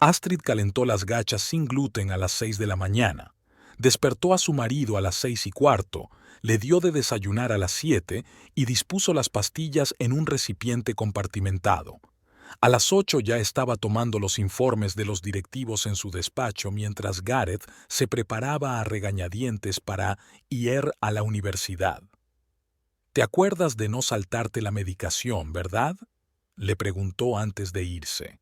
Astrid calentó las gachas sin gluten a las 6 de la mañana. Despertó a su marido a las 6:15, le dio de desayunar a las 7 y dispuso las pastillas en un recipiente compartimentado. A las 8 ya estaba tomando los informes de los directivos en su despacho mientras Gareth se preparaba a regañadientes para ir a la universidad. «¿Te acuerdas de no saltarte la medicación, verdad?», le preguntó antes de irse.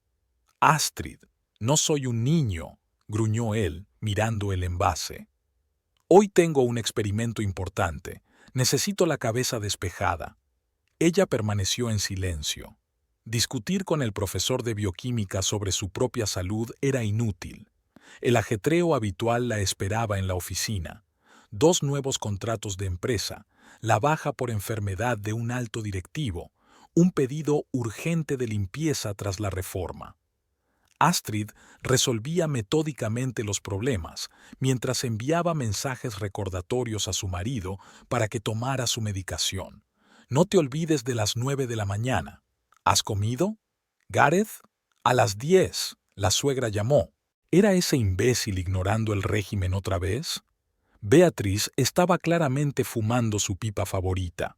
«Astrid, no soy un niño», gruñó él, mirando el envase. «Hoy tengo un experimento importante. Necesito la cabeza despejada». Ella permaneció en silencio. Discutir con el profesor de bioquímica sobre su propia salud era inútil. El ajetreo habitual la esperaba en la oficina. 2 nuevos contratos de empresa, la baja por enfermedad de un alto directivo, un pedido urgente de limpieza tras la reforma. Astrid resolvía metódicamente los problemas, mientras enviaba mensajes recordatorios a su marido para que tomara su medicación. «No te olvides de las 9 de la mañana. ¿Has comido? ¿Gareth?» «A las 10», la suegra llamó. ¿Era ese imbécil ignorando el régimen otra vez? Beatriz estaba claramente fumando su pipa favorita.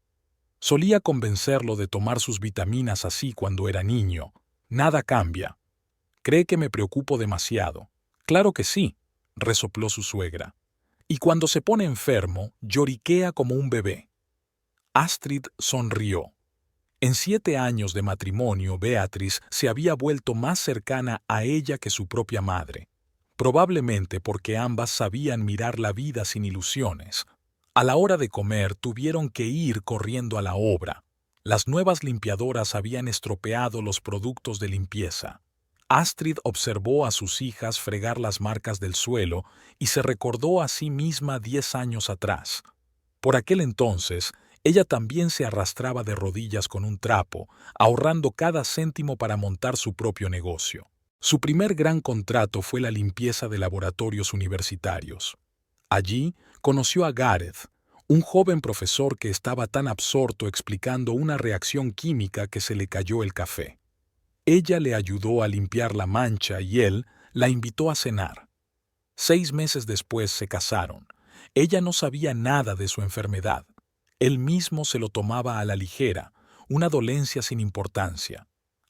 Solía convencerlo de tomar sus vitaminas así cuando era niño. Nada cambia. «¿Cree que me preocupo demasiado?» «Claro que sí», resopló su suegra. «Y cuando se pone enfermo, lloriquea como un bebé». Astrid sonrió. En 7 años de matrimonio, Beatriz se había vuelto más cercana a ella que su propia madre. Probablemente porque ambas sabían mirar la vida sin ilusiones. A la hora de comer tuvieron que ir corriendo a la obra. Las nuevas limpiadoras habían estropeado los productos de limpieza. Astrid observó a sus hijas fregar las marcas del suelo y se recordó a sí misma 10 años atrás. Por aquel entonces, ella también se arrastraba de rodillas con un trapo, ahorrando cada céntimo para montar su propio negocio. Su primer gran contrato fue la limpieza de laboratorios universitarios. Allí conoció a Gareth, un joven profesor que estaba tan absorto explicando una reacción química que se le cayó el café. Ella le ayudó a limpiar la mancha y él la invitó a cenar. 6 meses después se casaron. Ella no sabía nada de su enfermedad. Él mismo se lo tomaba a la ligera, una dolencia sin importancia.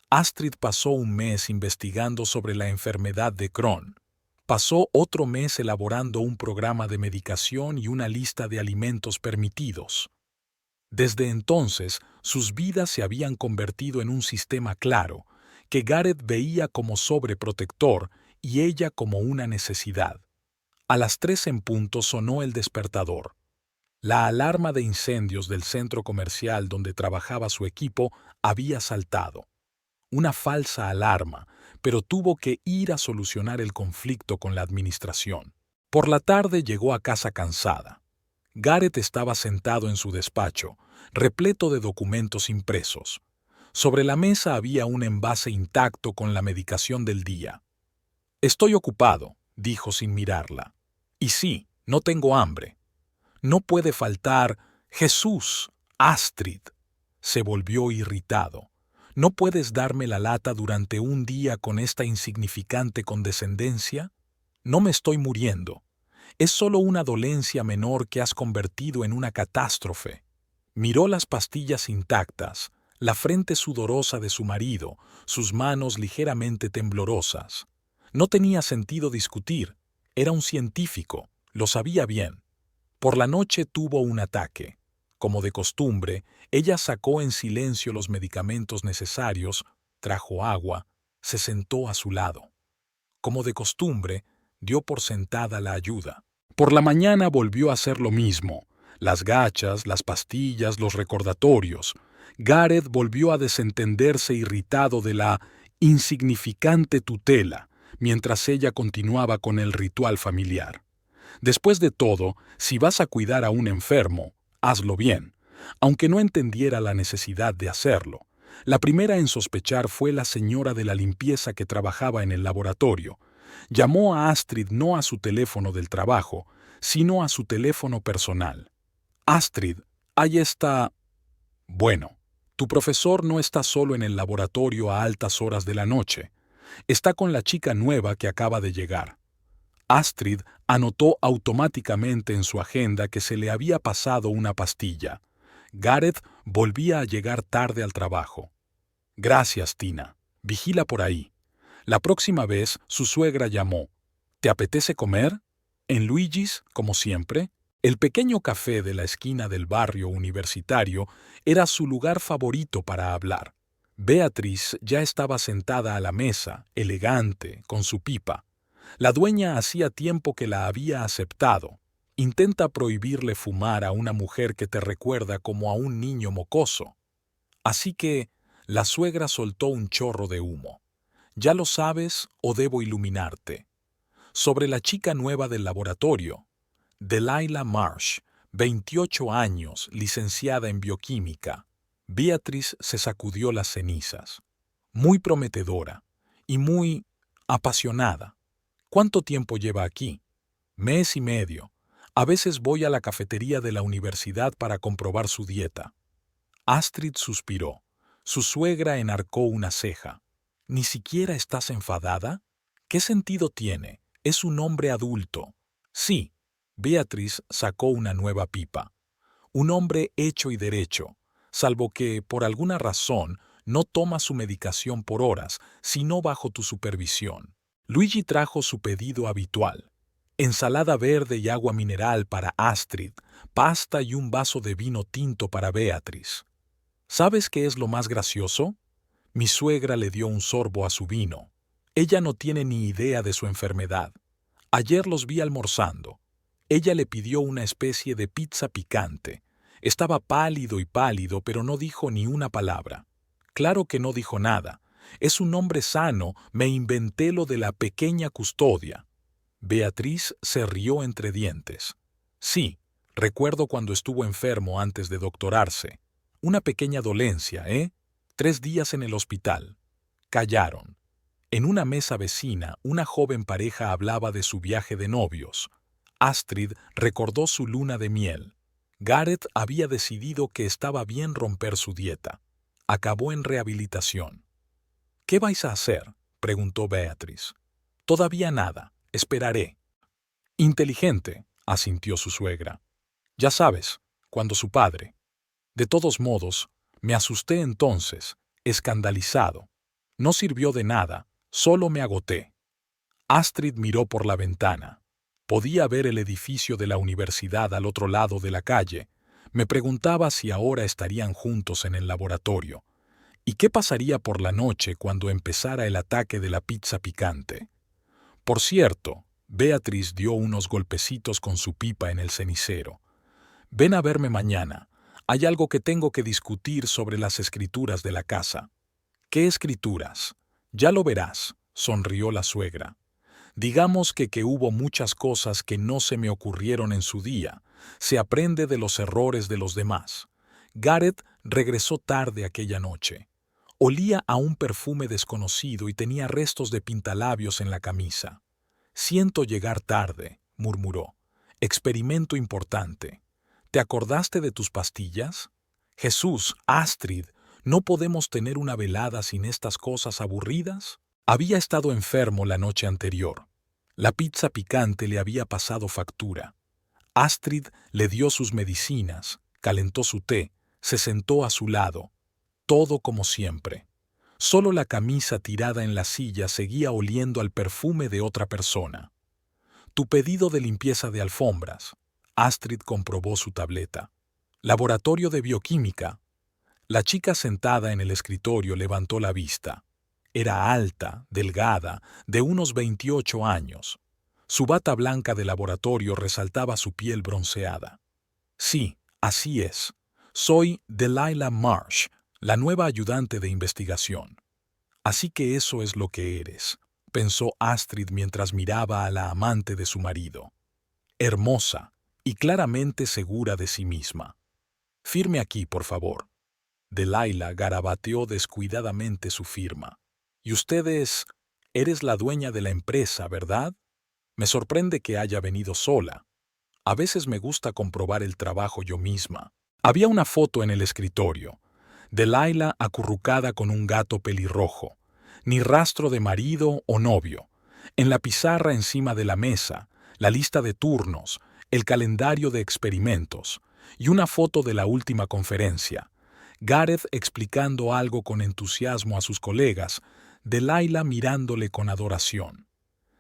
Astrid pasó un mes investigando sobre la enfermedad de Crohn. Pasó otro mes elaborando un programa de medicación y una lista de alimentos permitidos. Desde entonces, sus vidas se habían convertido en un sistema claro, que Gareth veía como sobreprotector y ella como una necesidad. A las 3 en punto sonó el despertador. La alarma de incendios del centro comercial donde trabajaba su equipo había saltado. Una falsa alarma, pero tuvo que ir a solucionar el conflicto con la administración. Por la tarde llegó a casa cansada. Gareth estaba sentado en su despacho, repleto de documentos impresos. Sobre la mesa había un envase intacto con la medicación del día. «Estoy ocupado», dijo sin mirarla. «Y sí, no tengo hambre». «No puede faltar. Jesús, Astrid». Se volvió irritado. «¿No puedes darme la lata durante un día con esta insignificante condescendencia? No me estoy muriendo. Es solo una dolencia menor que has convertido en una catástrofe». Miró las pastillas intactas, la frente sudorosa de su marido, sus manos ligeramente temblorosas. No tenía sentido discutir. Era un científico, lo sabía bien. Por la noche tuvo un ataque. Como de costumbre, ella sacó en silencio los medicamentos necesarios, trajo agua, se sentó a su lado. Como de costumbre, dio por sentada la ayuda. Por la mañana volvió a hacer lo mismo. Las gachas, las pastillas, los recordatorios. Gareth volvió a desentenderse irritado de la insignificante tutela, mientras ella continuaba con el ritual familiar. Después de todo, si vas a cuidar a un enfermo, hazlo bien, aunque no entendiera la necesidad de hacerlo. La primera en sospechar fue la señora de la limpieza que trabajaba en el laboratorio. Llamó a Astrid no a su teléfono del trabajo, sino a su teléfono personal. «Astrid, ahí está...» «Bueno, tu profesor no está solo en el laboratorio a altas horas de la noche. Está con la chica nueva que acaba de llegar. Astrid anotó automáticamente en su agenda que se le había pasado una pastilla. Gareth volvía a llegar tarde al trabajo. Gracias, Tina. Vigila por ahí. La próxima vez su suegra llamó. ¿Te apetece comer? En Luigi's, como siempre. El pequeño café de la esquina del barrio universitario era su lugar favorito para hablar. Beatriz ya estaba sentada a la mesa, elegante, con su pipa. La dueña hacía tiempo que la había aceptado. Intenta prohibirle fumar a una mujer que te recuerda como a un niño mocoso. Así que la suegra soltó un chorro de humo. ¿Ya lo sabes o debo iluminarte? Sobre la chica nueva del laboratorio. Delilah Marsh, 28 años, licenciada en bioquímica. Beatriz se sacudió las cenizas. Muy prometedora y muy apasionada. ¿Cuánto tiempo lleva aquí? Mes y medio. A veces voy a la cafetería de la universidad para comprobar su dieta. Astrid suspiró. Su suegra enarcó una ceja. ¿Ni siquiera estás enfadada? ¿Qué sentido tiene? Es un hombre adulto. Sí. Beatriz sacó una nueva pipa. Un hombre hecho y derecho, salvo que, por alguna razón, no toma su medicación por horas, sino bajo tu supervisión. Luigi trajo su pedido habitual. Ensalada verde y agua mineral para Astrid, pasta y un vaso de vino tinto para Beatriz. ¿Sabes qué es lo más gracioso? Mi suegra le dio un sorbo a su vino. Ella no tiene ni idea de su enfermedad. Ayer los vi almorzando. Ella le pidió una especie de pizza picante. Estaba pálido, pero no dijo ni una palabra. Claro que no dijo nada. Es un hombre sano, me inventé lo de la pequeña custodia. Beatriz se rió entre dientes. Sí, recuerdo cuando estuvo enfermo antes de doctorarse. Una pequeña dolencia, ¿eh? 3 días en el hospital. Callaron. En una mesa vecina, una joven pareja hablaba de su viaje de novios. Astrid recordó su luna de miel. Gareth había decidido que estaba bien romper su dieta. Acabó en rehabilitación. ¿Qué vais a hacer?, preguntó Beatriz. Todavía nada. Esperaré. Inteligente, asintió su suegra. Ya sabes, cuando su padre. De todos modos, me asusté entonces, escandalizado. No sirvió de nada, solo me agoté. Astrid miró por la ventana. Podía ver el edificio de la universidad al otro lado de la calle. Me preguntaba si ahora estarían juntos en el laboratorio. ¿Y qué pasaría por la noche cuando empezara el ataque de la pizza picante? Por cierto, Beatriz dio unos golpecitos con su pipa en el cenicero. Ven a verme mañana. Hay algo que tengo que discutir sobre las escrituras de la casa. ¿Qué escrituras? Ya lo verás, sonrió la suegra. Digamos que hubo muchas cosas que no se me ocurrieron en su día. Se aprende de los errores de los demás. Gareth regresó tarde aquella noche. Olía a un perfume desconocido y tenía restos de pintalabios en la camisa. Siento llegar tarde, murmuró. Experimento importante. ¿Te acordaste de tus pastillas? Jesús, Astrid, ¿no podemos tener una velada sin estas cosas aburridas? Había estado enfermo la noche anterior. La pizza picante le había pasado factura. Astrid le dio sus medicinas, calentó su té, se sentó a su lado. Todo como siempre. Solo la camisa tirada en la silla seguía oliendo al perfume de otra persona. Tu pedido de limpieza de alfombras. Astrid comprobó su tableta. Laboratorio de bioquímica. La chica sentada en el escritorio levantó la vista. Era alta, delgada, de unos 28 años. Su bata blanca de laboratorio resaltaba su piel bronceada. Sí, así es. Soy Delilah Marsh, la nueva ayudante de investigación. Así que eso es lo que eres, pensó Astrid mientras miraba a la amante de su marido. Hermosa y claramente segura de sí misma. Firme aquí, por favor. Delilah garabateó descuidadamente su firma. Y eres la dueña de la empresa, ¿verdad? Me sorprende que haya venido sola. A veces me gusta comprobar el trabajo yo misma. Había una foto en el escritorio. Delilah acurrucada con un gato pelirrojo. Ni rastro de marido o novio. En la pizarra encima de la mesa, la lista de turnos, el calendario de experimentos y una foto de la última conferencia. Gareth explicando algo con entusiasmo a sus colegas, Delilah mirándole con adoración.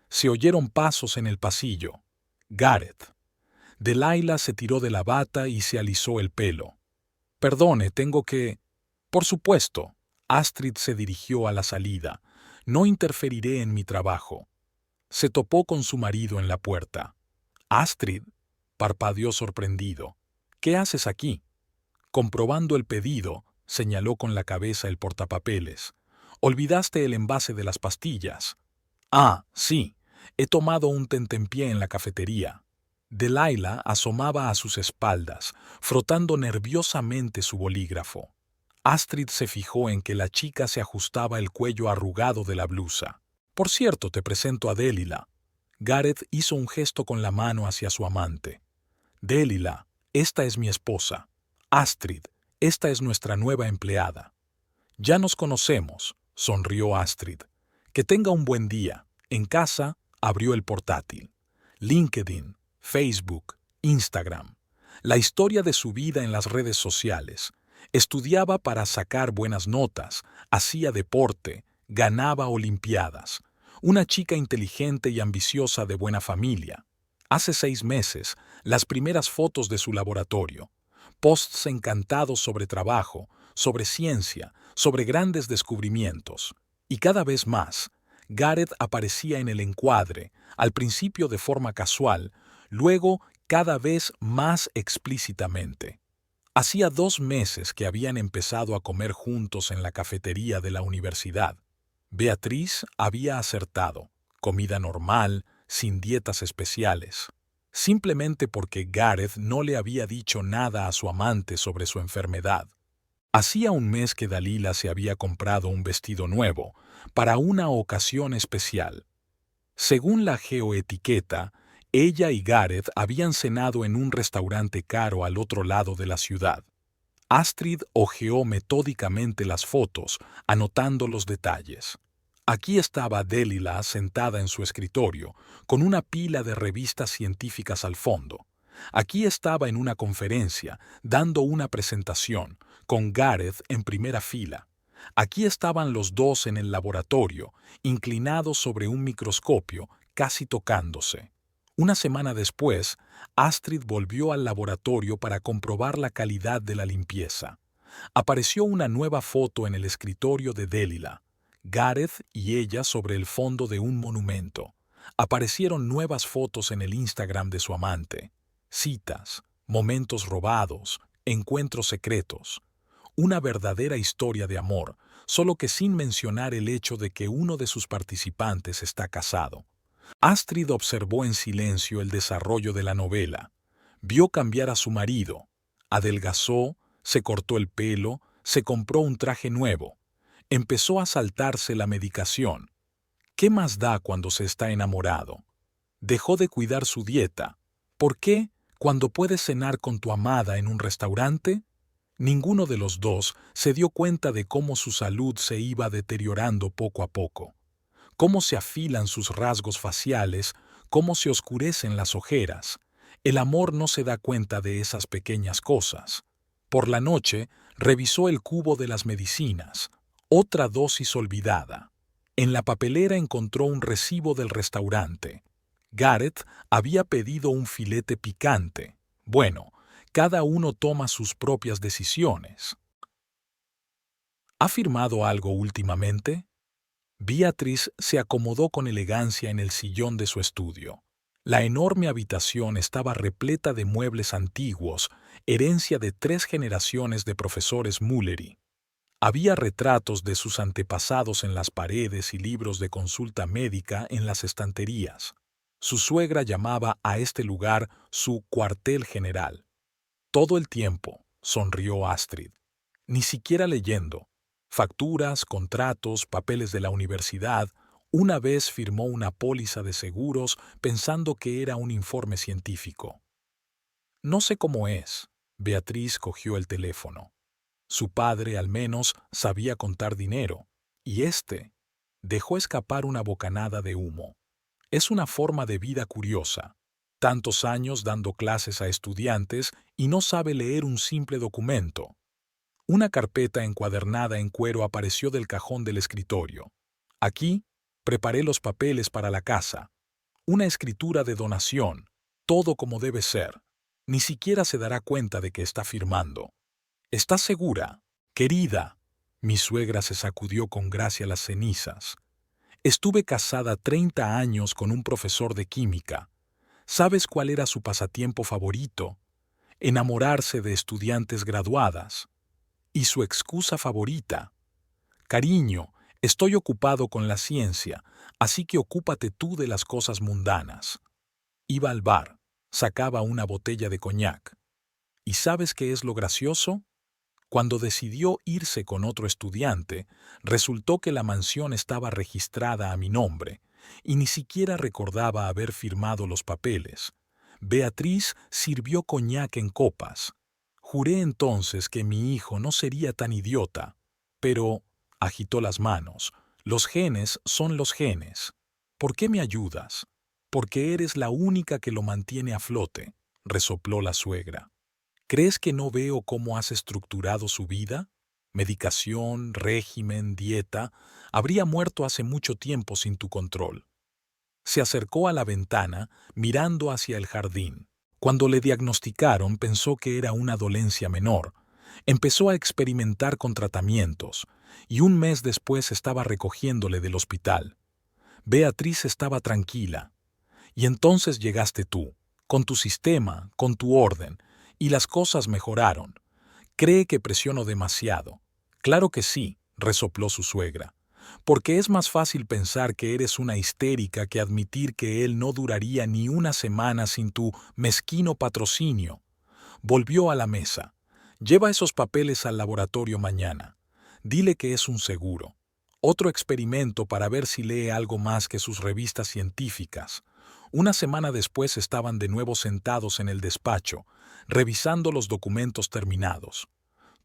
Se oyeron pasos en el pasillo. Gareth. Delilah se tiró de la bata y se alisó el pelo. Perdone, tengo que... Por supuesto. Astrid se dirigió a la salida. No interferiré en mi trabajo. Se topó con su marido en la puerta. Astrid, parpadeó sorprendido. ¿Qué haces aquí? Comprobando el pedido, señaló con la cabeza el portapapeles. Olvidaste el envase de las pastillas. Ah, sí. He tomado un tentempié en la cafetería. Delilah asomaba a sus espaldas, frotando nerviosamente su bolígrafo. Astrid se fijó en que la chica se ajustaba el cuello arrugado de la blusa. Por cierto, te presento a Delilah. Gareth hizo un gesto con la mano hacia su amante. Delilah, esta es mi esposa. Astrid, esta es nuestra nueva empleada. Ya nos conocemos, sonrió Astrid. Que tenga un buen día. En casa, abrió el portátil. LinkedIn, Facebook, Instagram. La historia de su vida en las redes sociales. Estudiaba para sacar buenas notas, hacía deporte, ganaba olimpiadas. Una chica inteligente y ambiciosa de buena familia. Hace 6 meses, las primeras fotos de su laboratorio. Posts encantados sobre trabajo, sobre ciencia, sobre grandes descubrimientos. Y cada vez más, Gareth aparecía en el encuadre, al principio de forma casual, luego cada vez más explícitamente. Hacía 2 meses que habían empezado a comer juntos en la cafetería de la universidad. Beatriz había acertado, comida normal, sin dietas especiales, simplemente porque Gareth no le había dicho nada a su amante sobre su enfermedad. Hacía 1 mes que Delilah se había comprado un vestido nuevo, para una ocasión especial. Según la geoetiqueta, ella y Gareth habían cenado en un restaurante caro al otro lado de la ciudad. Astrid hojeó metódicamente las fotos, anotando los detalles. Aquí estaba Delilah sentada en su escritorio, con una pila de revistas científicas al fondo. Aquí estaba en una conferencia, dando una presentación, con Gareth en primera fila. Aquí estaban los dos en el laboratorio, inclinados sobre un microscopio, casi tocándose. Una semana después, Astrid volvió al laboratorio para comprobar la calidad de la limpieza. Apareció una nueva foto en el escritorio de Delilah. Gareth y ella sobre el fondo de un monumento. Aparecieron nuevas fotos en el Instagram de su amante. Citas, momentos robados, encuentros secretos. Una verdadera historia de amor, solo que sin mencionar el hecho de que uno de sus participantes está casado. Astrid observó en silencio el desarrollo de la novela. Vio cambiar a su marido. Adelgazó, se cortó el pelo, se compró un traje nuevo. Empezó a saltarse la medicación. ¿Qué más da cuando se está enamorado? Dejó de cuidar su dieta. ¿Por qué, cuando puedes cenar con tu amada en un restaurante? Ninguno de los dos se dio cuenta de cómo su salud se iba deteriorando poco a poco. Cómo se afilan sus rasgos faciales, cómo se oscurecen las ojeras. El amor no se da cuenta de esas pequeñas cosas. Por la noche, revisó el cubo de las medicinas. Otra dosis olvidada. En la papelera encontró un recibo del restaurante. Gareth había pedido un filete picante. Bueno, cada uno toma sus propias decisiones. ¿Ha firmado algo últimamente? Beatriz se acomodó con elegancia en el sillón de su estudio. La enorme habitación estaba repleta de muebles antiguos, herencia de 3 generaciones de profesores Mullery. Había retratos de sus antepasados en las paredes y libros de consulta médica en las estanterías. Su suegra llamaba a este lugar su cuartel general. Todo el tiempo, sonrió Astrid. Ni siquiera leyendo. Facturas, contratos, papeles de la universidad. Una vez firmó una póliza de seguros pensando que era un informe científico. No sé cómo es. Beatriz cogió el teléfono. Su padre, al menos, sabía contar dinero. ¿Y este? Dejó escapar una bocanada de humo. Es una forma de vida curiosa. Tantos años dando clases a estudiantes y no sabe leer un simple documento. Una carpeta encuadernada en cuero apareció del cajón del escritorio. Aquí, preparé los papeles para la casa. Una escritura de donación, todo como debe ser. Ni siquiera se dará cuenta de que está firmando. ¿Estás segura? Querida. Mi suegra se sacudió con gracia las cenizas. Estuve casada 30 años con un profesor de química. ¿Sabes cuál era su pasatiempo favorito? Enamorarse de estudiantes graduadas. Y su excusa favorita: cariño, estoy ocupado con la ciencia, así que ocúpate tú de las cosas mundanas. Iba al bar, sacaba una botella de coñac. ¿Y sabes qué es lo gracioso? Cuando decidió irse con otro estudiante, resultó que la mansión estaba registrada a mi nombre, y ni siquiera recordaba haber firmado los papeles. Beatriz sirvió coñac en copas. Juré entonces que mi hijo no sería tan idiota, pero agitó las manos. Los genes son los genes. ¿Por qué me ayudas? Porque eres la única que lo mantiene a flote, resopló la suegra. ¿Crees que no veo cómo has estructurado su vida? Medicación, régimen, dieta. Habría muerto hace mucho tiempo sin tu control. Se acercó a la ventana, mirando hacia el jardín. Cuando le diagnosticaron, pensó que era una dolencia menor. Empezó a experimentar con tratamientos, y un mes después estaba recogiéndole del hospital. Beatriz estaba tranquila. Y entonces llegaste tú, con tu sistema, con tu orden, y las cosas mejoraron. Cree que presiono demasiado. Claro que sí, resopló su suegra, porque es más fácil pensar que eres una histérica que admitir que él no duraría ni una semana sin tu mezquino patrocinio. Volvió a la mesa. Lleva esos papeles al laboratorio mañana. Dile que es un seguro. Otro experimento para ver si lee algo más que sus revistas científicas. Una semana después estaban de nuevo sentados en el despacho, revisando los documentos terminados.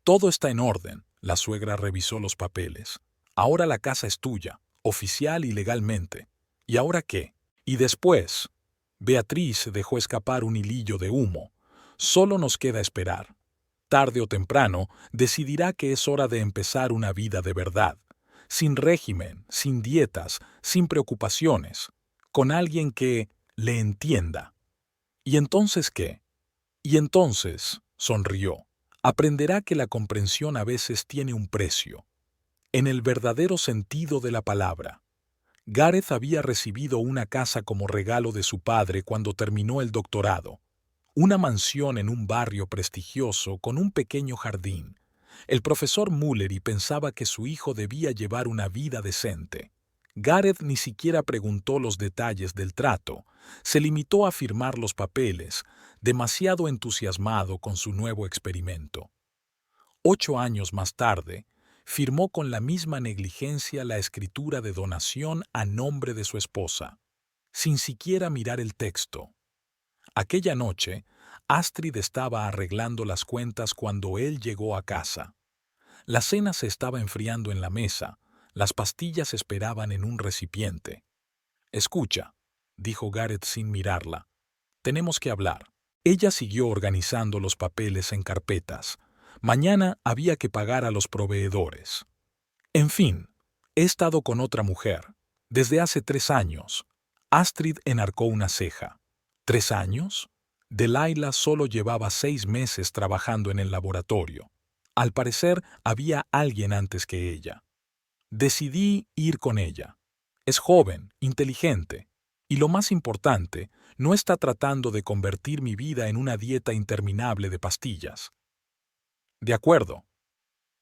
Todo está en orden, la suegra revisó los papeles. Ahora la casa es tuya, oficial y legalmente. ¿Y ahora qué? Y después, Beatriz dejó escapar un hilillo de humo. Solo nos queda esperar. Tarde o temprano, decidirá que es hora de empezar una vida de verdad, sin régimen, sin dietas, sin preocupaciones, con alguien que le entienda. ¿Y entonces qué? Y entonces, sonrió, aprenderá que la comprensión a veces tiene un precio, en el verdadero sentido de la palabra. Gareth había recibido una casa como regalo de su padre cuando terminó el doctorado, una mansión en un barrio prestigioso con un pequeño jardín. El profesor Mullery pensaba que su hijo debía llevar una vida decente. Gareth ni siquiera preguntó los detalles del trato, se limitó a firmar los papeles, demasiado entusiasmado con su nuevo experimento. 8 años más tarde, firmó con la misma negligencia la escritura de donación a nombre de su esposa, sin siquiera mirar el texto. Aquella noche, Astrid estaba arreglando las cuentas cuando él llegó a casa. La cena se estaba enfriando en la mesa, las pastillas esperaban en un recipiente. «Escucha», dijo Gareth sin mirarla, «tenemos que hablar». Ella siguió organizando los papeles en carpetas. Mañana había que pagar a los proveedores. «En fin, he estado con otra mujer, desde hace 3 años». Astrid enarcó una ceja. ¿3 años? Delilah solo llevaba 6 meses trabajando en el laboratorio. Al parecer, había alguien antes que ella. Decidí ir con ella. Es joven, inteligente, y lo más importante, no está tratando de convertir mi vida en una dieta interminable de pastillas. De acuerdo.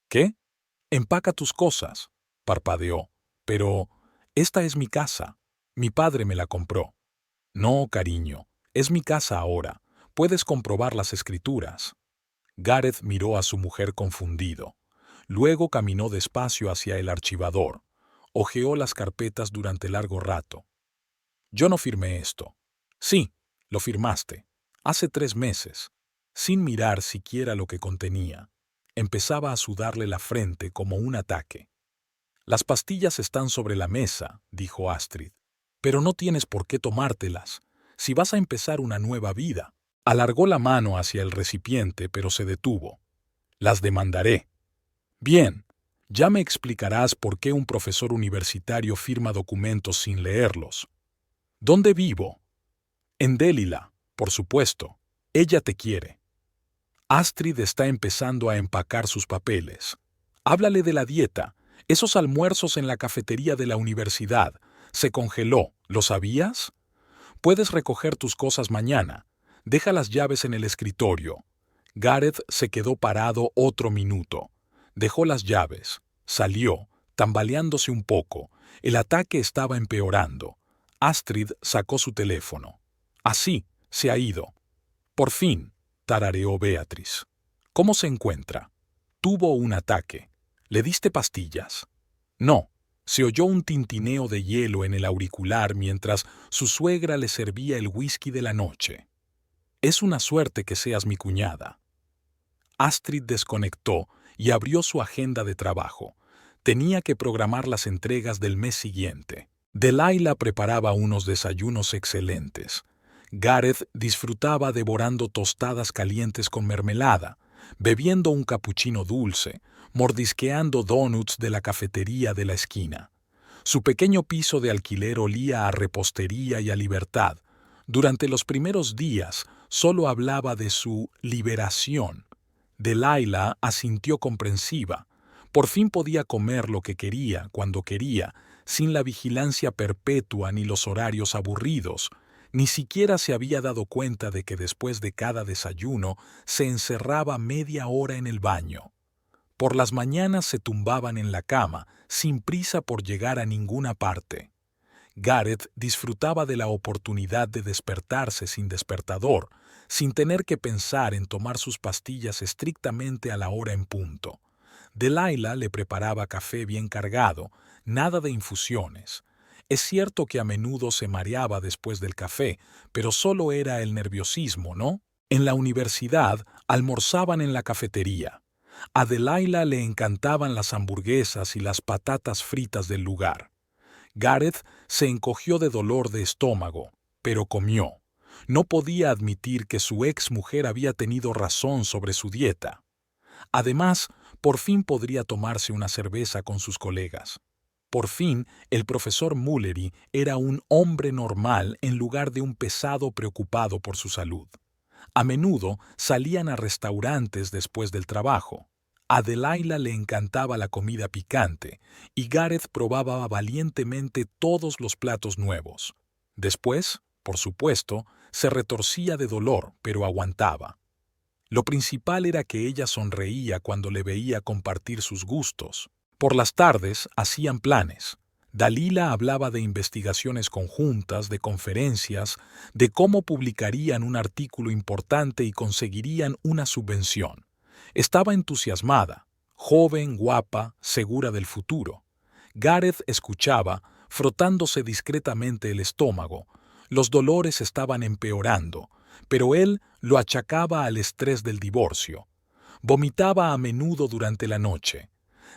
¿Qué? Empaca tus cosas, parpadeó. Pero esta es mi casa. Mi padre me la compró. No, cariño, es mi casa ahora. Puedes comprobar las escrituras. Gareth miró a su mujer confundido. Luego caminó despacio hacia el archivador. Hojeó las carpetas durante largo rato. Yo no firmé esto. Sí, lo firmaste. Hace 3 meses. Sin mirar siquiera lo que contenía. Empezaba a sudarle la frente como un ataque. Las pastillas están sobre la mesa, dijo Astrid. Pero no tienes por qué tomártelas, si vas a empezar una nueva vida. Alargó la mano hacia el recipiente, pero se detuvo. Las demandaré. Bien, ya me explicarás por qué un profesor universitario firma documentos sin leerlos. ¿Dónde vivo? En Delilah, por supuesto. Ella te quiere. Astrid está empezando a empacar sus papeles. Háblale de la dieta. Esos almuerzos en la cafetería de la universidad. Se congeló, ¿lo sabías? Puedes recoger tus cosas mañana. Deja las llaves en el escritorio. Gareth se quedó parado otro minuto. Dejó las llaves. Salió, tambaleándose un poco. El ataque estaba empeorando. Astrid sacó su teléfono. Así, se ha ido. Por fin, tarareó Beatriz. ¿Cómo se encuentra? Tuvo un ataque. ¿Le diste pastillas? No. Se oyó un tintineo de hielo en el auricular mientras su suegra le servía el whisky de la noche. Es una suerte que seas mi cuñada. Astrid desconectó y abrió su agenda de trabajo. Tenía que programar las entregas del mes siguiente. Delilah preparaba unos desayunos excelentes. Gareth disfrutaba devorando tostadas calientes con mermelada, bebiendo un capuchino dulce, mordisqueando donuts de la cafetería de la esquina. Su pequeño piso de alquiler olía a repostería y a libertad. Durante los primeros días solo hablaba de su liberación. Delilah asintió comprensiva. Por fin podía comer lo que quería, cuando quería, sin la vigilancia perpetua ni los horarios aburridos. Ni siquiera se había dado cuenta de que después de cada desayuno se encerraba media hora en el baño. Por las mañanas se tumbaban en la cama, sin prisa por llegar a ninguna parte. Gareth disfrutaba de la oportunidad de despertarse sin despertador, sin tener que pensar en tomar sus pastillas estrictamente a la hora en punto. Delilah le preparaba café bien cargado, nada de infusiones. Es cierto que a menudo se mareaba después del café, pero solo era el nerviosismo, ¿no? En la universidad almorzaban en la cafetería. A Delilah le encantaban las hamburguesas y las patatas fritas del lugar. Gareth se encogió de dolor de estómago, pero comió. No podía admitir que su ex mujer había tenido razón sobre su dieta. Además, por fin podría tomarse una cerveza con sus colegas. Por fin, el profesor Mullery era un hombre normal en lugar de un pesado preocupado por su salud. A menudo salían a restaurantes después del trabajo. A Delilah le encantaba la comida picante y Gareth probaba valientemente todos los platos nuevos. Después, por supuesto, se retorcía de dolor, pero aguantaba. Lo principal era que ella sonreía cuando le veía compartir sus gustos. Por las tardes hacían planes. Delilah hablaba de investigaciones conjuntas, de conferencias, de cómo publicarían un artículo importante y conseguirían una subvención. Estaba entusiasmada, joven, guapa, segura del futuro. Gareth escuchaba, frotándose discretamente el estómago. Los dolores estaban empeorando, pero él lo achacaba al estrés del divorcio. Vomitaba a menudo durante la noche.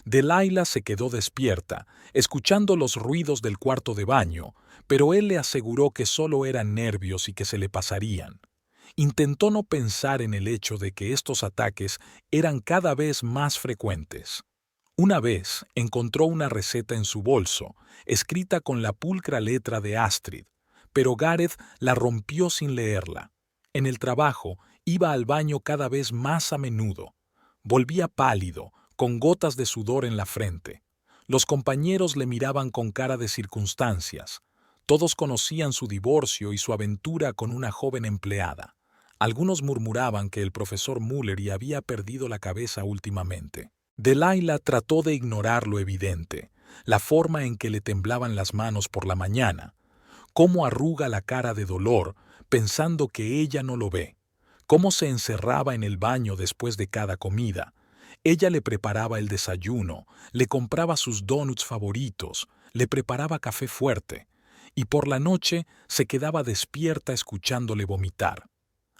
Delilah se quedó despierta, escuchando los ruidos del cuarto de baño, pero él le aseguró que solo eran nervios y que se le pasarían. Intentó no pensar en el hecho de que estos ataques eran cada vez más frecuentes. Una vez encontró una receta en su bolso, escrita con la pulcra letra de Astrid, pero Gareth la rompió sin leerla. En el trabajo iba al baño cada vez más a menudo. Volvía pálido, con gotas de sudor en la frente. Los compañeros le miraban con cara de circunstancias. Todos conocían su divorcio y su aventura con una joven empleada. Algunos murmuraban que el profesor Mullery había perdido la cabeza últimamente. Delilah trató de ignorar lo evidente, la forma en que le temblaban las manos por la mañana, cómo arruga la cara de dolor pensando que ella no lo ve, cómo se encerraba en el baño después de cada comida. Ella le preparaba el desayuno, le compraba sus donuts favoritos, le preparaba café fuerte, y por la noche se quedaba despierta escuchándole vomitar.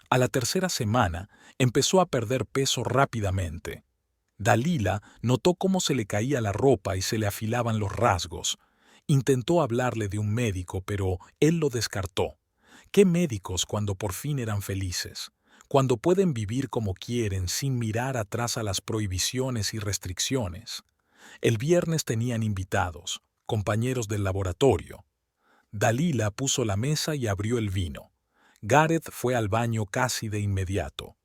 A la tercera semana empezó a perder peso rápidamente. Dalila notó cómo se le caía la ropa y se le afilaban los rasgos. Intentó hablarle de un médico, pero él lo descartó. ¿Qué médicos cuando por fin eran felices? Cuando pueden vivir como quieren sin mirar atrás a las prohibiciones y restricciones. El viernes tenían invitados, compañeros del laboratorio. Dalila puso la mesa y abrió el vino. Gareth fue al baño casi de inmediato.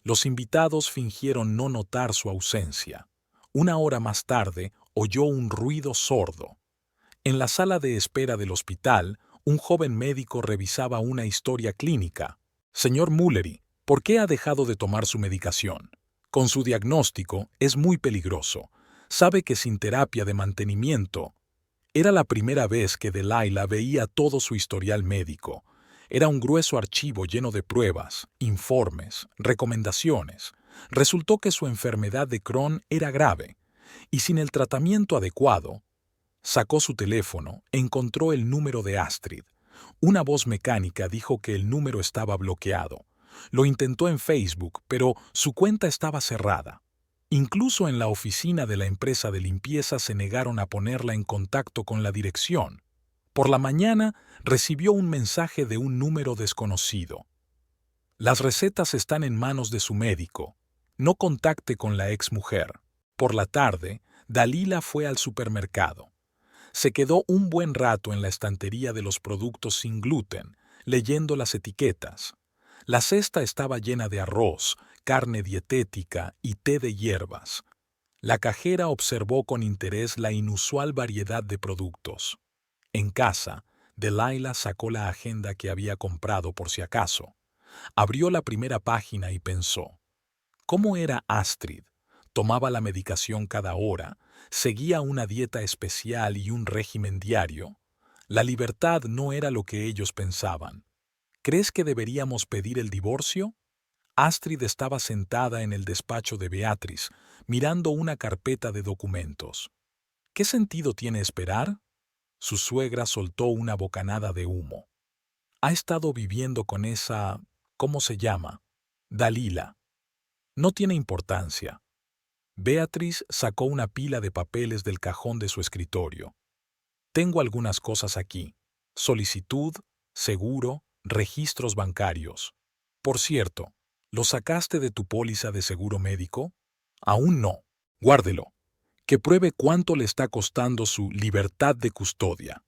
Los invitados fingieron no notar su ausencia. Una hora más tarde oyó un ruido sordo. En la sala de espera del hospital, un joven médico revisaba una historia clínica. Señor Mullery, ¿por qué ha dejado de tomar su medicación? Con su diagnóstico es muy peligroso. Sabe que sin terapia de mantenimiento. Era la primera vez que Delilah veía todo su historial médico. Era un grueso archivo lleno de pruebas, informes, recomendaciones. Resultó que su enfermedad de Crohn era grave, y sin el tratamiento adecuado, sacó su teléfono, encontró el número de Astrid. Una voz mecánica dijo que el número estaba bloqueado. Lo intentó en Facebook, pero su cuenta estaba cerrada. Incluso en la oficina de la empresa de limpieza se negaron a ponerla en contacto con la dirección. Por la mañana recibió un mensaje de un número desconocido. Las recetas están en manos de su médico. No contacte con la exmujer. Por la tarde, Dalila fue al supermercado. Se quedó un buen rato en la estantería de los productos sin gluten, leyendo las etiquetas. La cesta estaba llena de arroz, carne dietética y té de hierbas. La cajera observó con interés la inusual variedad de productos. En casa, Delilah sacó la agenda que había comprado por si acaso. Abrió la primera página y pensó, ¿cómo era Astrid? Tomaba la medicación cada hora, seguía una dieta especial y un régimen diario. La libertad no era lo que ellos pensaban. ¿Crees que deberíamos pedir el divorcio? Astrid estaba sentada en el despacho de Beatriz, mirando una carpeta de documentos. ¿Qué sentido tiene esperar? Su suegra soltó una bocanada de humo. Ha estado viviendo con esa... ¿cómo se llama? Dalila. No tiene importancia. Beatriz sacó una pila de papeles del cajón de su escritorio. Tengo algunas cosas aquí. Solicitud, seguro, registros bancarios. Por cierto, ¿lo sacaste de tu póliza de seguro médico? Aún no. Guárdelo. Que pruebe cuánto le está costando su libertad de custodia.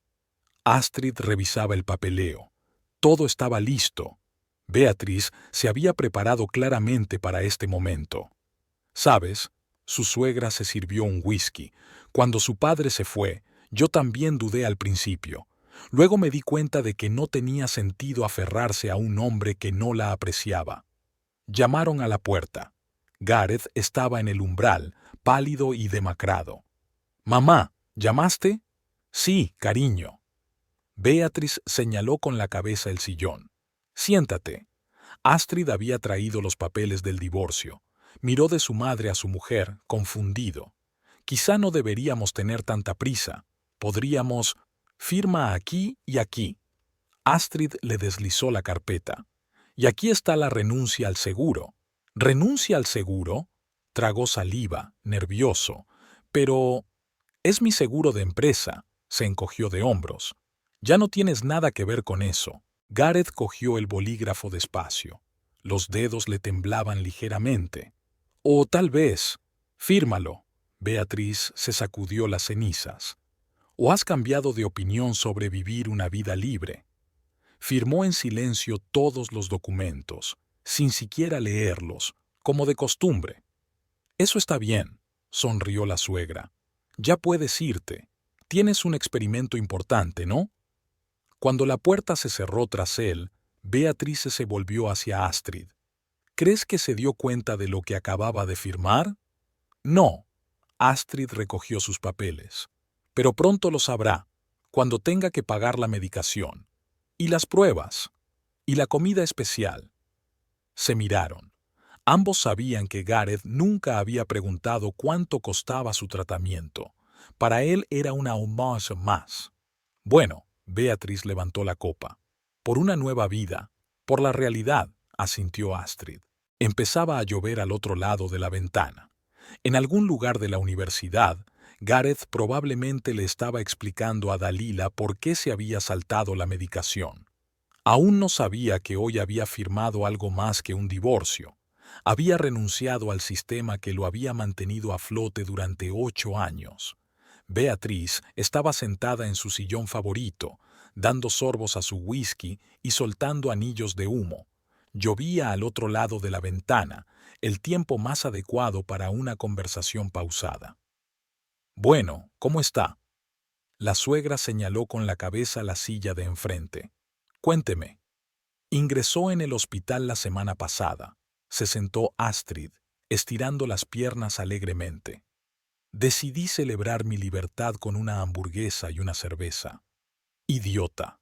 Astrid revisaba el papeleo. Todo estaba listo. Beatriz se había preparado claramente para este momento. ¿Sabes? Su suegra se sirvió un whisky. Cuando su padre se fue, yo también dudé al principio. Luego me di cuenta de que no tenía sentido aferrarse a un hombre que no la apreciaba. Llamaron a la puerta. Gareth estaba en el umbral, pálido y demacrado. «Mamá, ¿llamaste?» «Sí, cariño». Beatriz señaló con la cabeza el sillón. «Siéntate». Astrid había traído los papeles del divorcio. Miró de su madre a su mujer, confundido. «Quizá no deberíamos tener tanta prisa. Podríamos... firma aquí y aquí». Astrid le deslizó la carpeta. «Y aquí está la renuncia al seguro». «¿Renuncia al seguro?» Tragó saliva, nervioso. «Pero... es mi seguro de empresa», se encogió de hombros. «Ya no tienes nada que ver con eso». Gareth cogió el bolígrafo despacio. Los dedos le temblaban ligeramente. «O tal vez... fírmalo». Beatriz se sacudió las cenizas. «¿O has cambiado de opinión sobre vivir una vida libre?» Firmó en silencio todos los documentos, sin siquiera leerlos, como de costumbre. «Eso está bien», sonrió la suegra. «Ya puedes irte. Tienes un experimento importante, ¿no?» Cuando la puerta se cerró tras él, Beatriz se volvió hacia Astrid. «¿Crees que se dio cuenta de lo que acababa de firmar?» «No». Astrid recogió sus papeles. «Pero pronto lo sabrá, cuando tenga que pagar la medicación. Y las pruebas. Y la comida especial». Se miraron. Ambos sabían que Gareth nunca había preguntado cuánto costaba su tratamiento. Para él era una homage más. «Bueno», Beatriz levantó la copa. «Por una nueva vida, por la realidad», asintió Astrid. Empezaba a llover al otro lado de la ventana. En algún lugar de la universidad, Gareth probablemente le estaba explicando a Dalila por qué se había saltado la medicación. Aún no sabía que hoy había firmado algo más que un divorcio. Había renunciado al sistema que lo había mantenido a flote durante 8 años. Beatriz estaba sentada en su sillón favorito, dando sorbos a su whisky y soltando anillos de humo. Llovía al otro lado de la ventana, el tiempo más adecuado para una conversación pausada. «Bueno, ¿cómo está?». La suegra señaló con la cabeza la silla de enfrente. «Cuénteme». Ingresó en el hospital la semana pasada. Se sentó Astrid, estirando las piernas alegremente. Decidí celebrar mi libertad con una hamburguesa y una cerveza. Idiota.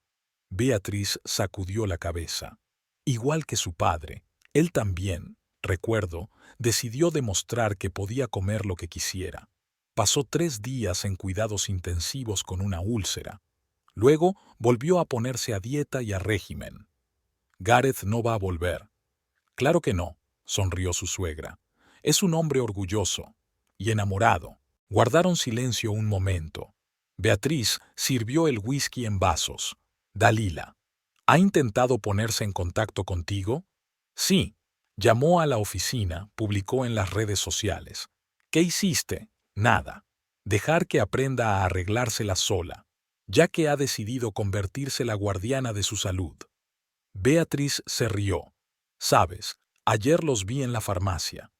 Beatriz sacudió la cabeza. Igual que su padre, él también, recuerdo, decidió demostrar que podía comer lo que quisiera. Pasó 3 días en cuidados intensivos con una úlcera. Luego volvió a ponerse a dieta y a régimen. Gareth no va a volver. Claro que no, sonrió su suegra. Es un hombre orgulloso y enamorado. Guardaron silencio un momento. Beatriz sirvió el whisky en vasos. Dalila, ¿ha intentado ponerse en contacto contigo? Sí. Llamó a la oficina, publicó en las redes sociales. ¿Qué hiciste? Nada. Dejar que aprenda a arreglársela sola, ya que ha decidido convertirse la guardiana de su salud. Beatriz se rió. Sabes, ayer los vi en la farmacia.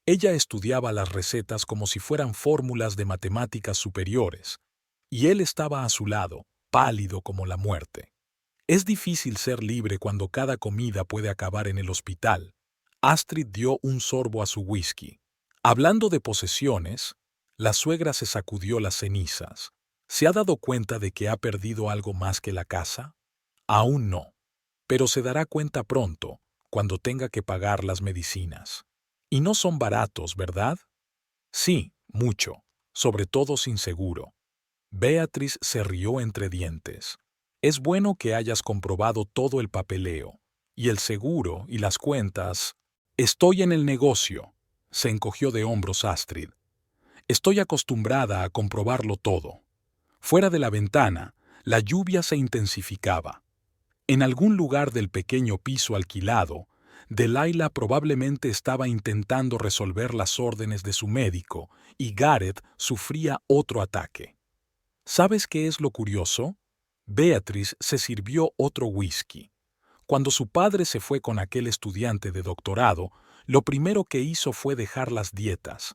Ella estudiaba las recetas como si fueran fórmulas de matemáticas superiores, y él estaba a su lado, pálido como la muerte. Es difícil ser libre cuando cada comida puede acabar en el hospital. Astrid dio un sorbo a su whisky. Hablando de posesiones, la suegra se sacudió las cenizas. ¿Se ha dado cuenta de que ha perdido algo más que la casa? Aún no. Pero se dará cuenta pronto, cuando tenga que pagar las medicinas. Y no son baratos, ¿verdad? Sí, mucho, sobre todo sin seguro. Beatriz se rió entre dientes. Es bueno que hayas comprobado todo el papeleo. Y el seguro y las cuentas. Estoy en el negocio, se encogió de hombros Astrid. Estoy acostumbrada a comprobarlo todo. Fuera de la ventana, la lluvia se intensificaba. En algún lugar del pequeño piso alquilado, Delilah probablemente estaba intentando resolver las órdenes de su médico y Gareth sufría otro ataque. ¿Sabes qué es lo curioso? Beatriz se sirvió otro whisky. Cuando su padre se fue con aquel estudiante de doctorado, lo primero que hizo fue dejar las dietas.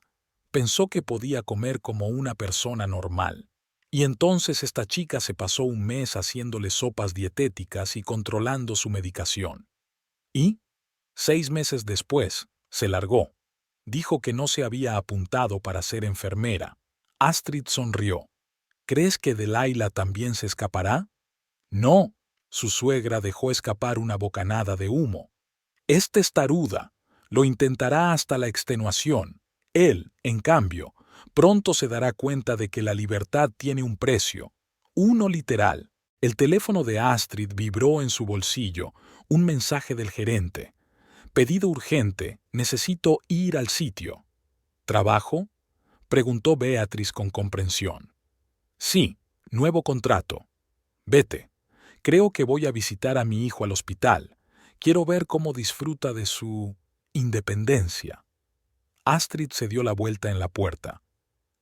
Pensó que podía comer como una persona normal. Y entonces esta chica se pasó un mes haciéndole sopas dietéticas y controlando su medicación. Y, 6 meses después, se largó. Dijo que no se había apuntado para ser enfermera. Astrid sonrió. ¿Crees que Delilah también se escapará? No. Su suegra dejó escapar una bocanada de humo. Es testaruda. Lo intentará hasta la extenuación. Él, en cambio, pronto se dará cuenta de que la libertad tiene un precio. Uno literal. El teléfono de Astrid vibró en su bolsillo. Un mensaje del gerente. Pedido urgente. Necesito ir al sitio. ¿Trabajo? Preguntó Beatriz con comprensión. Sí, nuevo contrato. Vete. Creo que voy a visitar a mi hijo al hospital. Quiero ver cómo disfruta de su independencia. Astrid se dio la vuelta en la puerta.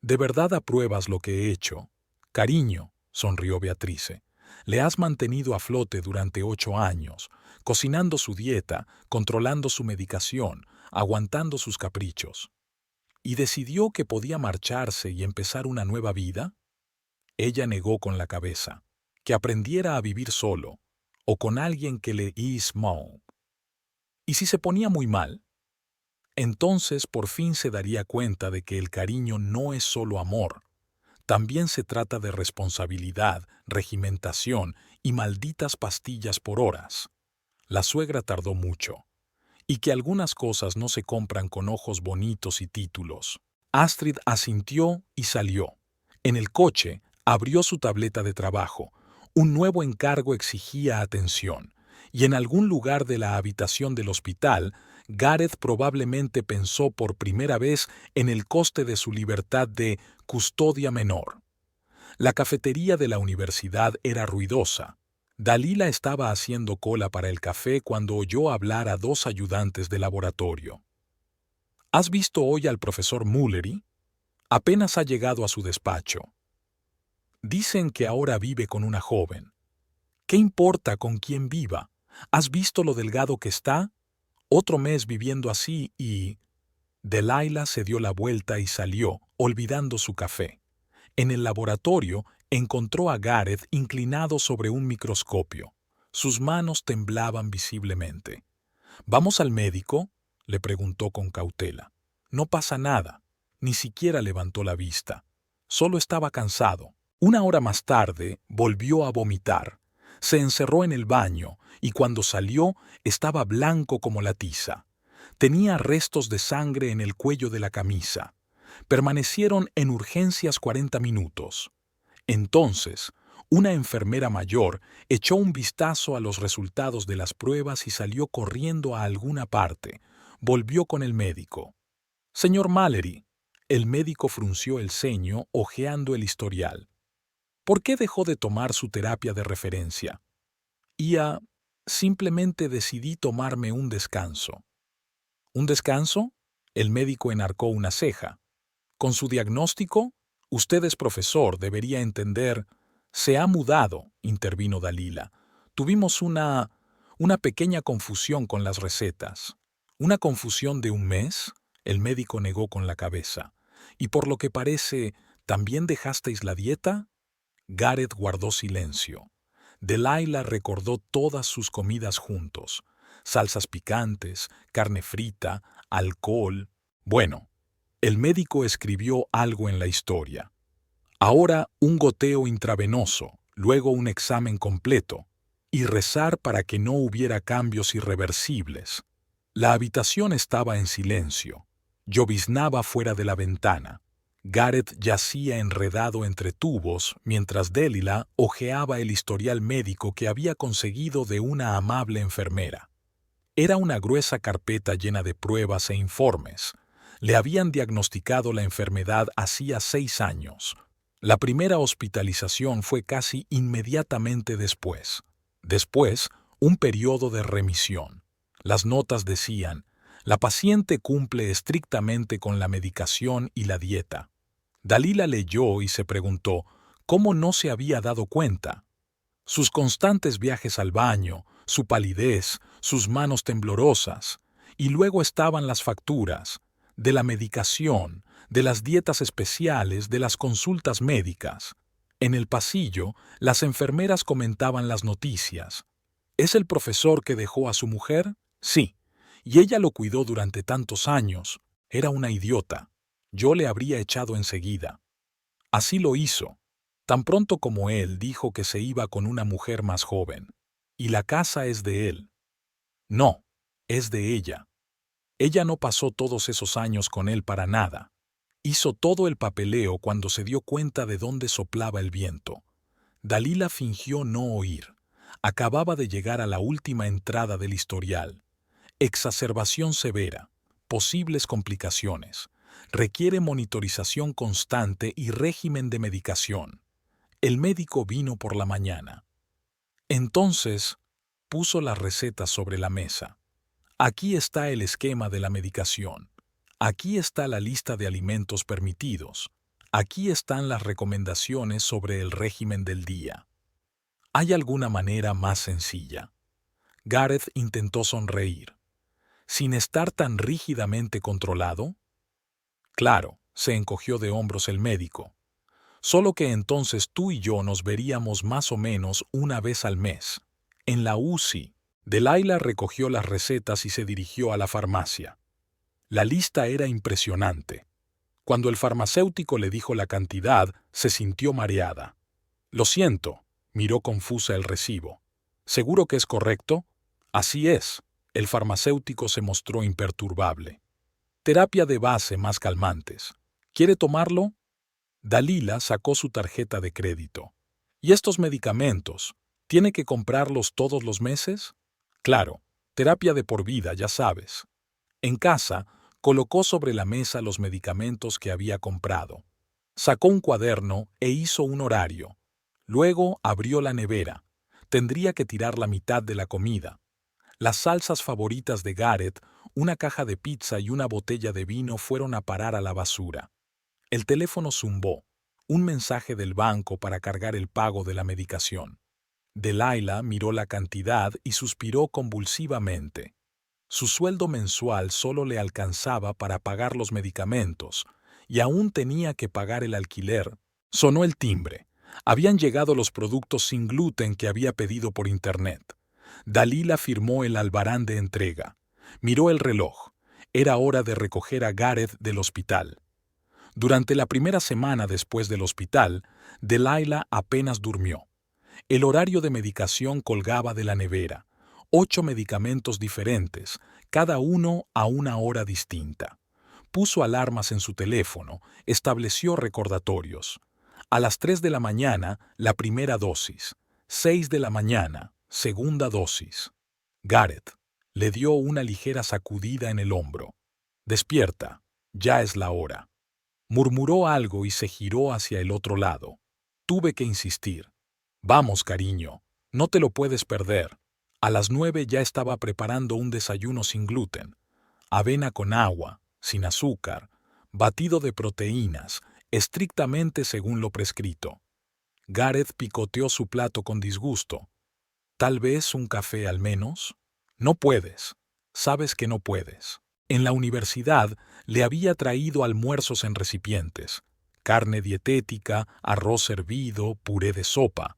¿De verdad apruebas lo que he hecho? Cariño, sonrió Beatrice. Le has mantenido a flote durante 8 años, cocinando su dieta, controlando su medicación, aguantando sus caprichos. ¿Y decidió que podía marcharse y empezar una nueva vida? Ella negó con la cabeza. Que aprendiera a vivir solo, o con alguien que le ismó. ¿Y si se ponía muy mal? Entonces por fin se daría cuenta de que el cariño no es solo amor. También se trata de responsabilidad, regimentación y malditas pastillas por horas. La suegra tardó mucho. Y que algunas cosas no se compran con ojos bonitos y títulos. Astrid asintió y salió. En el coche abrió su tableta de trabajo. Un nuevo encargo exigía atención, y en algún lugar de la habitación del hospital, Gareth probablemente pensó por primera vez en el coste de su libertad de custodia menor. La cafetería de la universidad era ruidosa. Dalila estaba haciendo cola para el café cuando oyó hablar a dos ayudantes de laboratorio. ¿Has visto hoy al profesor Mullery? Apenas ha llegado a su despacho. Dicen que ahora vive con una joven. ¿Qué importa con quién viva? ¿Has visto lo delgado que está? Otro mes viviendo así y... Delilah se dio la vuelta y salió, olvidando su café. En el laboratorio encontró a Gareth inclinado sobre un microscopio. Sus manos temblaban visiblemente. ¿Vamos al médico?, le preguntó con cautela. No pasa nada. Ni siquiera levantó la vista. Solo estaba cansado. Una hora más tarde volvió a vomitar. Se encerró en el baño y cuando salió estaba blanco como la tiza. Tenía restos de sangre en el cuello de la camisa. Permanecieron en urgencias 40 minutos. Entonces, una enfermera mayor echó un vistazo a los resultados de las pruebas y salió corriendo a alguna parte. Volvió con el médico. «Señor Mallory». El médico frunció el ceño, hojeando el historial. ¿Por qué dejó de tomar su terapia de referencia? Simplemente decidí tomarme un descanso. ¿Un descanso? El médico enarcó una ceja. Con su diagnóstico, usted es profesor, debería entender. Se ha mudado, intervino Dalila. Tuvimos una pequeña confusión con las recetas. ¿Una confusión de un mes? El médico negó con la cabeza. Y por lo que parece, ¿también dejasteis la dieta? Gareth guardó silencio. Delilah recordó todas sus comidas juntos. Salsas picantes, carne frita, alcohol. Bueno, el médico escribió algo en la historia. Ahora un goteo intravenoso, luego un examen completo, y rezar para que no hubiera cambios irreversibles. La habitación estaba en silencio. Lloviznaba fuera de la ventana. Gareth yacía enredado entre tubos mientras Delilah hojeaba el historial médico que había conseguido de una amable enfermera. Era una gruesa carpeta llena de pruebas e informes. Le habían diagnosticado la enfermedad hacía 6 años. La primera hospitalización fue casi inmediatamente después. Después, un periodo de remisión. Las notas decían: la paciente cumple estrictamente con la medicación y la dieta. Dalila leyó y se preguntó cómo no se había dado cuenta. Sus constantes viajes al baño, su palidez, sus manos temblorosas, y luego estaban las facturas, de la medicación, de las dietas especiales, de las consultas médicas. En el pasillo, las enfermeras comentaban las noticias. ¿Es el profesor que dejó a su mujer? Sí, y ella lo cuidó durante tantos años. Era una idiota. Yo le habría echado enseguida. Así lo hizo. Tan pronto como él dijo que se iba con una mujer más joven. Y la casa es de él. No, es de ella. Ella no pasó todos esos años con él para nada. Hizo todo el papeleo cuando se dio cuenta de dónde soplaba el viento. Dalila fingió no oír. Acababa de llegar a la última entrada del historial. Exacerbación severa. Posibles complicaciones. Requiere monitorización constante y régimen de medicación. El médico vino por la mañana. Entonces, puso las recetas sobre la mesa. Aquí está el esquema de la medicación. Aquí está la lista de alimentos permitidos. Aquí están las recomendaciones sobre el régimen del día. ¿Hay alguna manera más sencilla? Gareth intentó sonreír. ¿Sin estar tan rígidamente controlado? Claro, se encogió de hombros el médico. Solo que entonces tú y yo nos veríamos más o menos una vez al mes. En la UCI, Delilah recogió las recetas y se dirigió a la farmacia. La lista era impresionante. Cuando el farmacéutico le dijo la cantidad, se sintió mareada. Lo siento, miró confusa el recibo. ¿Seguro que es correcto? Así es. El farmacéutico se mostró imperturbable. Terapia de base más calmantes. ¿Quiere tomarlo? Dalila sacó su tarjeta de crédito. ¿Y estos medicamentos? ¿Tiene que comprarlos todos los meses? Claro, terapia de por vida, ya sabes. En casa, colocó sobre la mesa los medicamentos que había comprado. Sacó un cuaderno e hizo un horario. Luego abrió la nevera. Tendría que tirar la mitad de la comida. Las salsas favoritas de Gareth, una caja de pizza y una botella de vino fueron a parar a la basura. El teléfono zumbó. Un mensaje del banco para cargar el pago de la medicación. Delilah miró la cantidad y suspiró convulsivamente. Su sueldo mensual solo le alcanzaba para pagar los medicamentos, y aún tenía que pagar el alquiler. Sonó el timbre. Habían llegado los productos sin gluten que había pedido por internet. Delilah firmó el albarán de entrega. Miró el reloj. Era hora de recoger a Gareth del hospital. Durante la primera semana después del hospital, Delilah apenas durmió. El horario de medicación colgaba de la nevera. 8 medicamentos diferentes, cada uno a una hora distinta. Puso alarmas en su teléfono, estableció recordatorios. A las 3 de la mañana, la primera dosis. 6 de la mañana, segunda dosis. Gareth le dio una ligera sacudida en el hombro. Despierta, ya es la hora. Murmuró algo y se giró hacia el otro lado. Tuve que insistir. Vamos, cariño, no te lo puedes perder. A las 9 ya estaba preparando un desayuno sin gluten. Avena con agua, sin azúcar, batido de proteínas, estrictamente según lo prescrito. Gareth picoteó su plato con disgusto. ¿Tal vez un café al menos? No puedes. Sabes que no puedes. En la universidad le había traído almuerzos en recipientes. Carne dietética, arroz hervido, puré de sopa.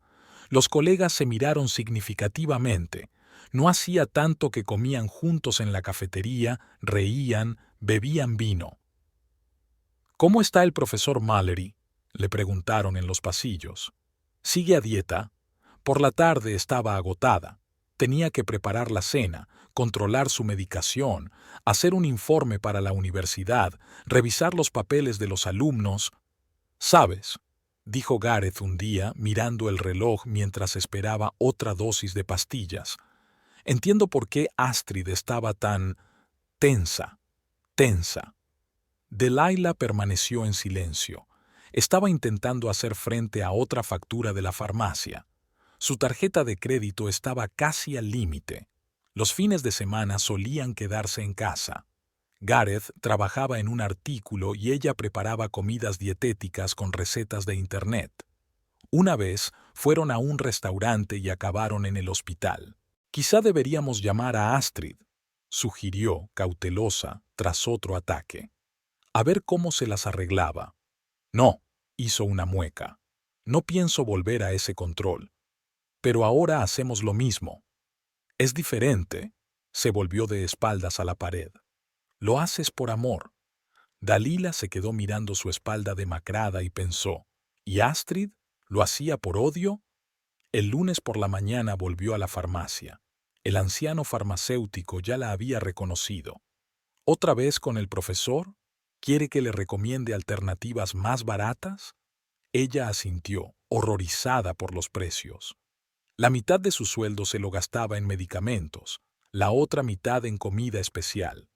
Los colegas se miraron significativamente. No hacía tanto que comían juntos en la cafetería, reían, bebían vino. ¿Cómo está el profesor Mallory?, le preguntaron en los pasillos. ¿Sigue a dieta? Por la tarde estaba agotada. Tenía que preparar la cena, controlar su medicación, hacer un informe para la universidad, revisar los papeles de los alumnos. «¿Sabes?», dijo Gareth un día, mirando el reloj mientras esperaba otra dosis de pastillas. «Entiendo por qué Astrid estaba tan tensa. Delilah permaneció en silencio. Estaba intentando hacer frente a otra factura de la farmacia. Su tarjeta de crédito estaba casi al límite. Los fines de semana solían quedarse en casa. Gareth trabajaba en un artículo y ella preparaba comidas dietéticas con recetas de internet. Una vez fueron a un restaurante y acabaron en el hospital. «Quizá deberíamos llamar a Astrid», sugirió, cautelosa, tras otro ataque. «A ver cómo se las arreglaba». «No», hizo una mueca. «No pienso volver a ese control. Pero ahora hacemos lo mismo». «Es diferente», se volvió de espaldas a la pared. «Lo haces por amor». Delilah se quedó mirando su espalda demacrada y pensó, ¿y Astrid? ¿Lo hacía por odio? El lunes por la mañana volvió a la farmacia. El anciano farmacéutico ya la había reconocido. ¿Otra vez con el profesor? ¿Quiere que le recomiende alternativas más baratas? Ella asintió, horrorizada por los precios. La mitad de su sueldo se lo gastaba en medicamentos, la otra mitad en comida especial.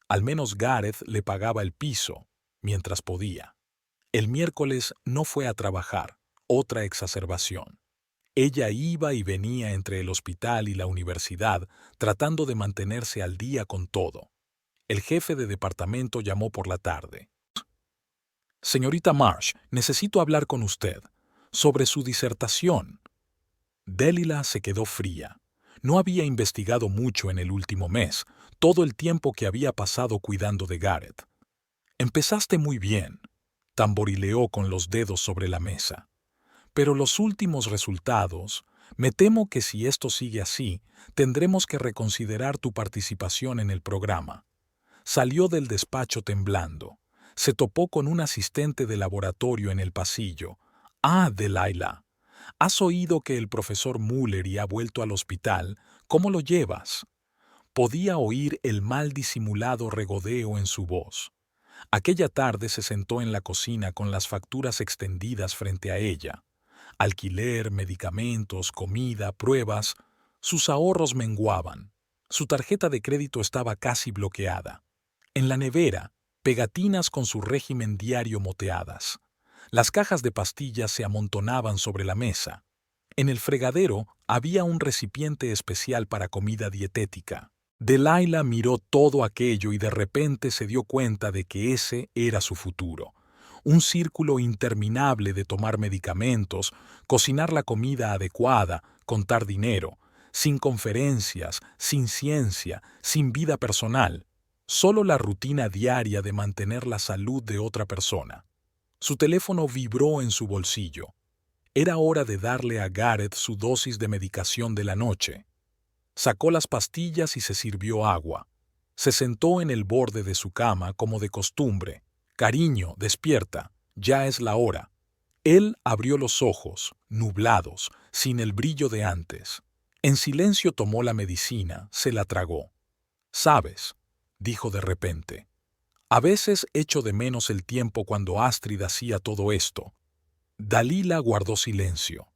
Al menos Gareth le pagaba el piso, mientras podía. El miércoles no fue a trabajar, otra exacerbación. Ella iba y venía entre el hospital y la universidad, tratando de mantenerse al día con todo. El jefe de departamento llamó por la tarde. «Señorita Marsh, necesito hablar con usted sobre su disertación». Delilah se quedó fría. No había investigado mucho en el último mes, todo el tiempo que había pasado cuidando de Gareth. «Empezaste muy bien», tamborileó con los dedos sobre la mesa. «Pero los últimos resultados, me temo que si esto sigue así, tendremos que reconsiderar tu participación en el programa». Salió del despacho temblando. Se topó con un asistente de laboratorio en el pasillo. «Ah, Delilah, ¿has oído que el profesor Mullery ha vuelto al hospital? ¿Cómo lo llevas?» Podía oír el mal disimulado regodeo en su voz. Aquella tarde se sentó en la cocina con las facturas extendidas frente a ella. Alquiler, medicamentos, comida, pruebas. Sus ahorros menguaban. Su tarjeta de crédito estaba casi bloqueada. En la nevera, pegatinas con su régimen diario moteadas. Las cajas de pastillas se amontonaban sobre la mesa. En el fregadero había un recipiente especial para comida dietética. Delilah miró todo aquello y de repente se dio cuenta de que ese era su futuro. Un círculo interminable de tomar medicamentos, cocinar la comida adecuada, contar dinero, sin conferencias, sin ciencia, sin vida personal. Solo la rutina diaria de mantener la salud de otra persona. Su teléfono vibró en su bolsillo. Era hora de darle a Gareth su dosis de medicación de la noche. Sacó las pastillas y se sirvió agua. Se sentó en el borde de su cama como de costumbre. «Cariño, despierta, ya es la hora». Él abrió los ojos, nublados, sin el brillo de antes. En silencio tomó la medicina, se la tragó. «¿Sabes?», dijo de repente. «A veces echo de menos el tiempo cuando Astrid hacía todo esto». Delilah guardó silencio.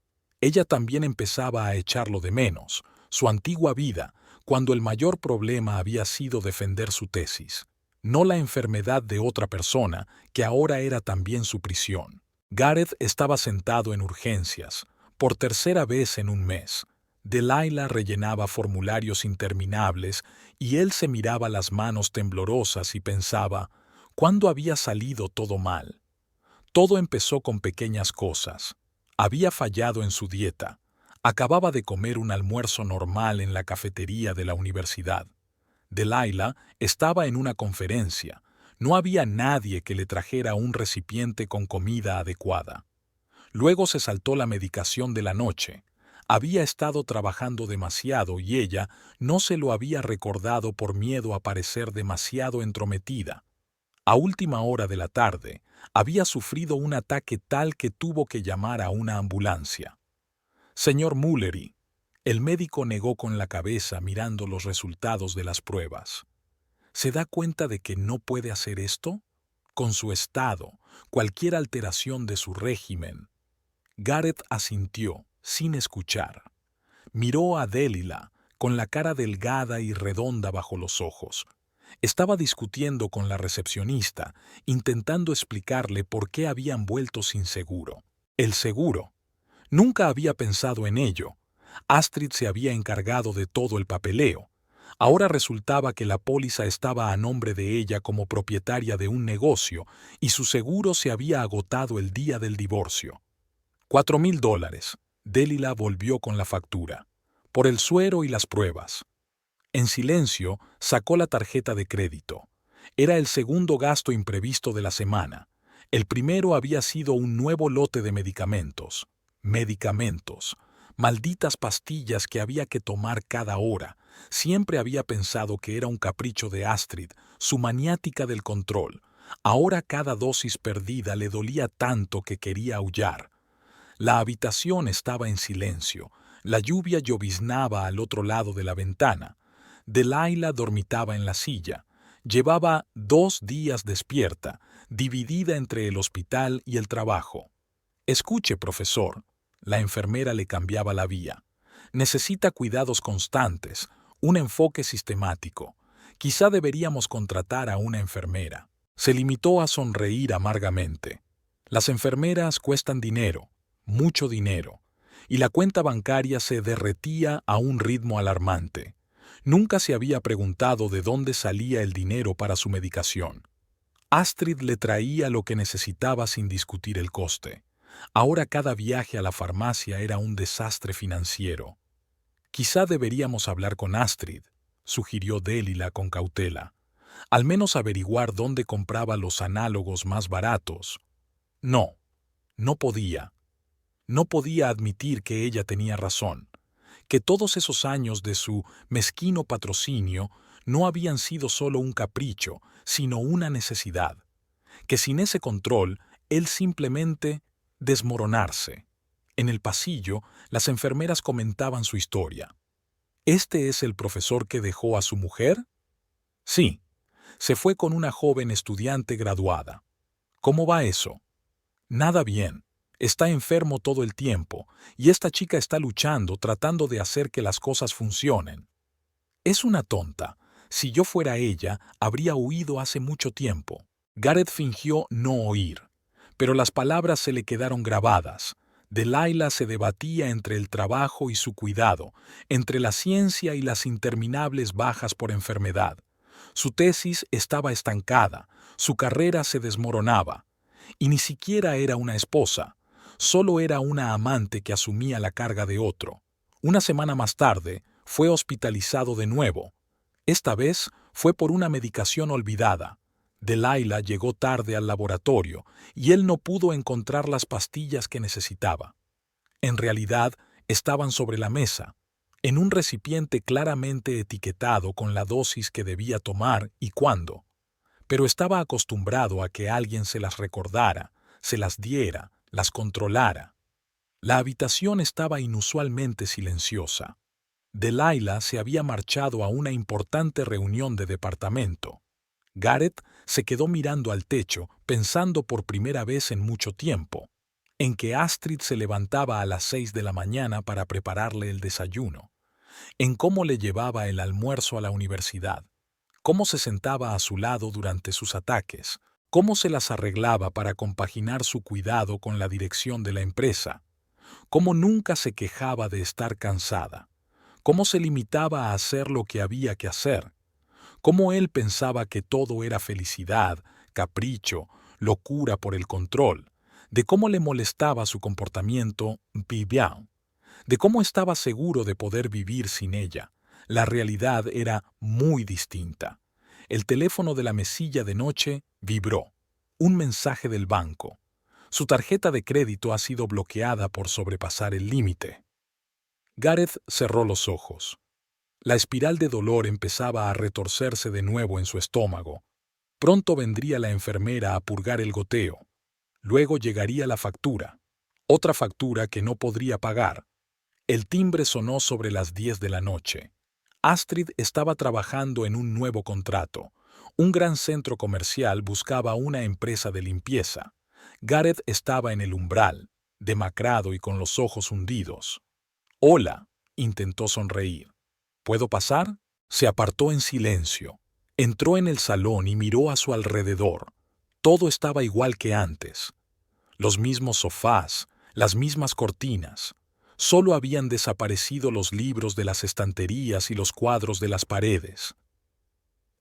Ella también empezaba a echarlo de menos, su antigua vida, cuando el mayor problema había sido defender su tesis, no la enfermedad de otra persona, que ahora era también su prisión. Gareth estaba sentado en urgencias, por tercera vez en un mes. Delilah rellenaba formularios interminables y él se miraba las manos temblorosas y pensaba, ¿cuándo había salido todo mal? Todo empezó con pequeñas cosas. Había fallado en su dieta. Acababa de comer un almuerzo normal en la cafetería de la universidad. Delilah estaba en una conferencia. No había nadie que le trajera un recipiente con comida adecuada. Luego se saltó la medicación de la noche. Había estado trabajando demasiado y ella no se lo había recordado por miedo a parecer demasiado entrometida. A última hora de la tarde, había sufrido un ataque tal que tuvo que llamar a una ambulancia. «Señor Mullery», el médico negó con la cabeza mirando los resultados de las pruebas. ¿Se da cuenta de que no puede hacer esto? Con su estado, cualquier alteración de su régimen. Gareth asintió, sin escuchar. Miró a Delilah, con la cara delgada y redonda bajo los ojos. Estaba discutiendo con la recepcionista, intentando explicarle por qué habían vuelto sin seguro. El seguro. Nunca había pensado en ello. Astrid se había encargado de todo el papeleo. Ahora resultaba que la póliza estaba a nombre de ella como propietaria de un negocio y su seguro se había agotado el día del divorcio. $4,000. Delilah volvió con la factura. Por el suero y las pruebas. En silencio, sacó la tarjeta de crédito. Era el segundo gasto imprevisto de la semana. El primero había sido un nuevo lote de medicamentos. Medicamentos. Malditas pastillas que había que tomar cada hora. Siempre había pensado que era un capricho de Astrid, su maniática del control. Ahora cada dosis perdida le dolía tanto que quería aullar. La habitación estaba en silencio. La lluvia lloviznaba al otro lado de la ventana. Delilah dormitaba en la silla. Llevaba 2 días despierta, dividida entre el hospital y el trabajo. «Escuche, profesor». La enfermera le cambiaba la vía. «Necesita cuidados constantes, un enfoque sistemático. Quizá deberíamos contratar a una enfermera». Se limitó a sonreír amargamente. Las enfermeras cuestan dinero, mucho dinero, y la cuenta bancaria se derretía a un ritmo alarmante. Nunca se había preguntado de dónde salía el dinero para su medicación. Astrid le traía lo que necesitaba sin discutir el coste. Ahora cada viaje a la farmacia era un desastre financiero. «Quizá deberíamos hablar con Astrid», sugirió Delilah con cautela. «Al menos averiguar dónde compraba los análogos más baratos». No, no podía. No podía admitir que ella tenía razón, que todos esos años de su mezquino patrocinio no habían sido solo un capricho, sino una necesidad, que sin ese control él simplemente desmoronarse. En el pasillo, las enfermeras comentaban su historia. ¿Este es el profesor que dejó a su mujer? Sí, se fue con una joven estudiante graduada. ¿Cómo va eso? Nada bien. Está enfermo todo el tiempo, y esta chica está luchando, tratando de hacer que las cosas funcionen. Es una tonta. Si yo fuera ella, habría huido hace mucho tiempo. Gareth fingió no oír, pero las palabras se le quedaron grabadas. Delilah se debatía entre el trabajo y su cuidado, entre la ciencia y las interminables bajas por enfermedad. Su tesis estaba estancada, su carrera se desmoronaba, y ni siquiera era una esposa, solo era una amante que asumía la carga de otro. Una semana más tarde, fue hospitalizado de nuevo. Esta vez fue por una medicación olvidada. Delilah llegó tarde al laboratorio y él no pudo encontrar las pastillas que necesitaba. En realidad, estaban sobre la mesa, en un recipiente claramente etiquetado con la dosis que debía tomar y cuándo. Pero estaba acostumbrado a que alguien se las recordara, se las diera, las controlara. La habitación estaba inusualmente silenciosa. Delilah se había marchado a una importante reunión de departamento. Gareth se quedó mirando al techo, pensando por primera vez en mucho tiempo, en que Astrid se levantaba a las 6 de la mañana para prepararle el desayuno, en cómo le llevaba el almuerzo a la universidad, cómo se sentaba a su lado durante sus ataques, cómo se las arreglaba para compaginar su cuidado con la dirección de la empresa, cómo nunca se quejaba de estar cansada, cómo se limitaba a hacer lo que había que hacer, cómo él pensaba que todo era felicidad, capricho, locura por el control, de cómo le molestaba su comportamiento Vivian, de cómo estaba seguro de poder vivir sin ella. La realidad era muy distinta. El teléfono de la mesilla de noche vibró. Un mensaje del banco. Su tarjeta de crédito ha sido bloqueada por sobrepasar el límite. Gareth cerró los ojos. La espiral de dolor empezaba a retorcerse de nuevo en su estómago. Pronto vendría la enfermera a purgar el goteo. Luego llegaría la factura. Otra factura que no podría pagar. El timbre sonó sobre las 10 de la noche. Astrid estaba trabajando en un nuevo contrato. Un gran centro comercial buscaba una empresa de limpieza. Gareth estaba en el umbral, demacrado y con los ojos hundidos. «Hola», intentó sonreír. «¿Puedo pasar?» Se apartó en silencio. Entró en el salón y miró a su alrededor. Todo estaba igual que antes. Los mismos sofás, las mismas cortinas. Solo habían desaparecido los libros de las estanterías y los cuadros de las paredes.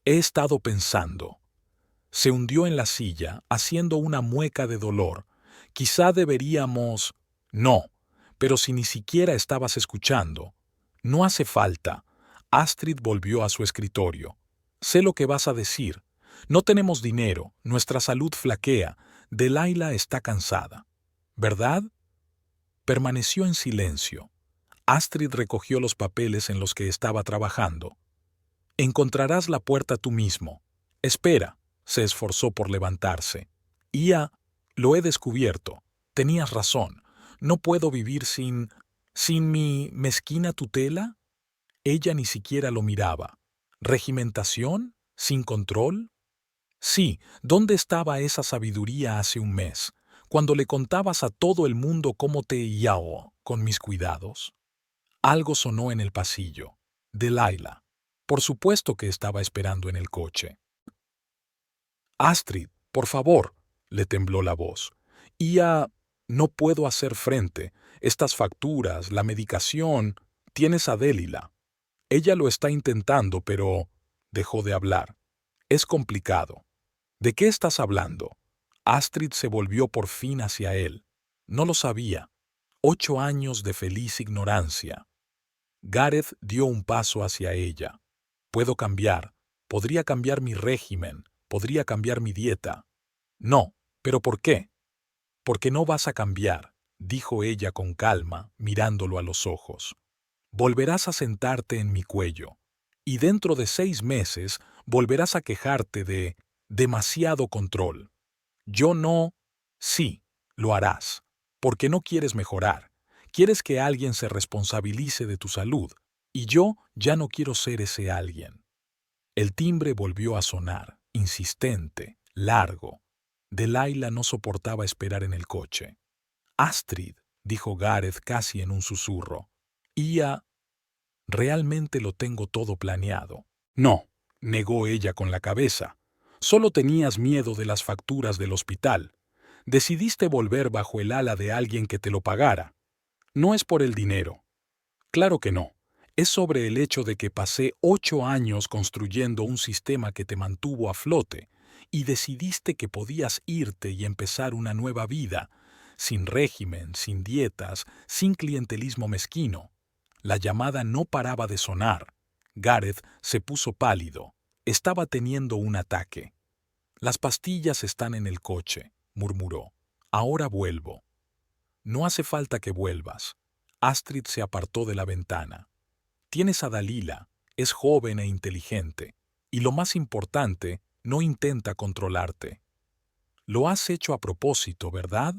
He estado pensando. Se hundió en la silla, haciendo una mueca de dolor. Quizá deberíamos... No, pero si ni siquiera estabas escuchando. No hace falta. Astrid volvió a su escritorio. Sé lo que vas a decir. No tenemos dinero, nuestra salud flaquea. Delilah está cansada. ¿Verdad? Permaneció en silencio. Astrid recogió los papeles en los que estaba trabajando. Encontrarás la puerta tú mismo. Espera, se esforzó por levantarse. Lo he descubierto. Tenías razón. No puedo vivir sin mi mezquina tutela. Ella ni siquiera lo miraba. ¿Regimentación? ¿Sin control? Sí, ¿dónde estaba esa sabiduría hace un mes, cuando le contabas a todo el mundo cómo te guiaba con mis cuidados? Algo sonó en el pasillo. Delilah. Por supuesto que estaba esperando en el coche. Astrid, por favor, le tembló la voz. No puedo hacer frente. Estas facturas, la medicación. Tienes a Delilah. Ella lo está intentando, pero... Dejó de hablar. Es complicado. ¿De qué estás hablando? Astrid se volvió por fin hacia él. No lo sabía. 8 años de feliz ignorancia. Gareth dio un paso hacia ella. Puedo cambiar. Podría cambiar mi régimen. Podría cambiar mi dieta. No, ¿pero por qué? Porque no vas a cambiar, dijo ella con calma, mirándolo a los ojos. Volverás a sentarte en mi cuello. Y dentro de 6 meses volverás a quejarte de demasiado control. Yo no... Sí, lo harás, porque no quieres mejorar. Quieres que alguien se responsabilice de tu salud, y yo ya no quiero ser ese alguien. El timbre volvió a sonar, insistente, largo. Delilah no soportaba esperar en el coche. Astrid, dijo Gareth casi en un susurro. Realmente lo tengo todo planeado. No, negó ella con la cabeza. Solo tenías miedo de las facturas del hospital. Decidiste volver bajo el ala de alguien que te lo pagara. No es por el dinero. Claro que no. Es sobre el hecho de que pasé 8 años construyendo un sistema que te mantuvo a flote y decidiste que podías irte y empezar una nueva vida, sin régimen, sin dietas, sin clientelismo mezquino. La llamada no paraba de sonar. Gareth se puso pálido. Estaba teniendo un ataque. Las pastillas están en el coche, murmuró. Ahora vuelvo. No hace falta que vuelvas. Astrid se apartó de la ventana. Tienes a Dalila, es joven e inteligente, y lo más importante, no intenta controlarte. Lo has hecho a propósito, ¿verdad?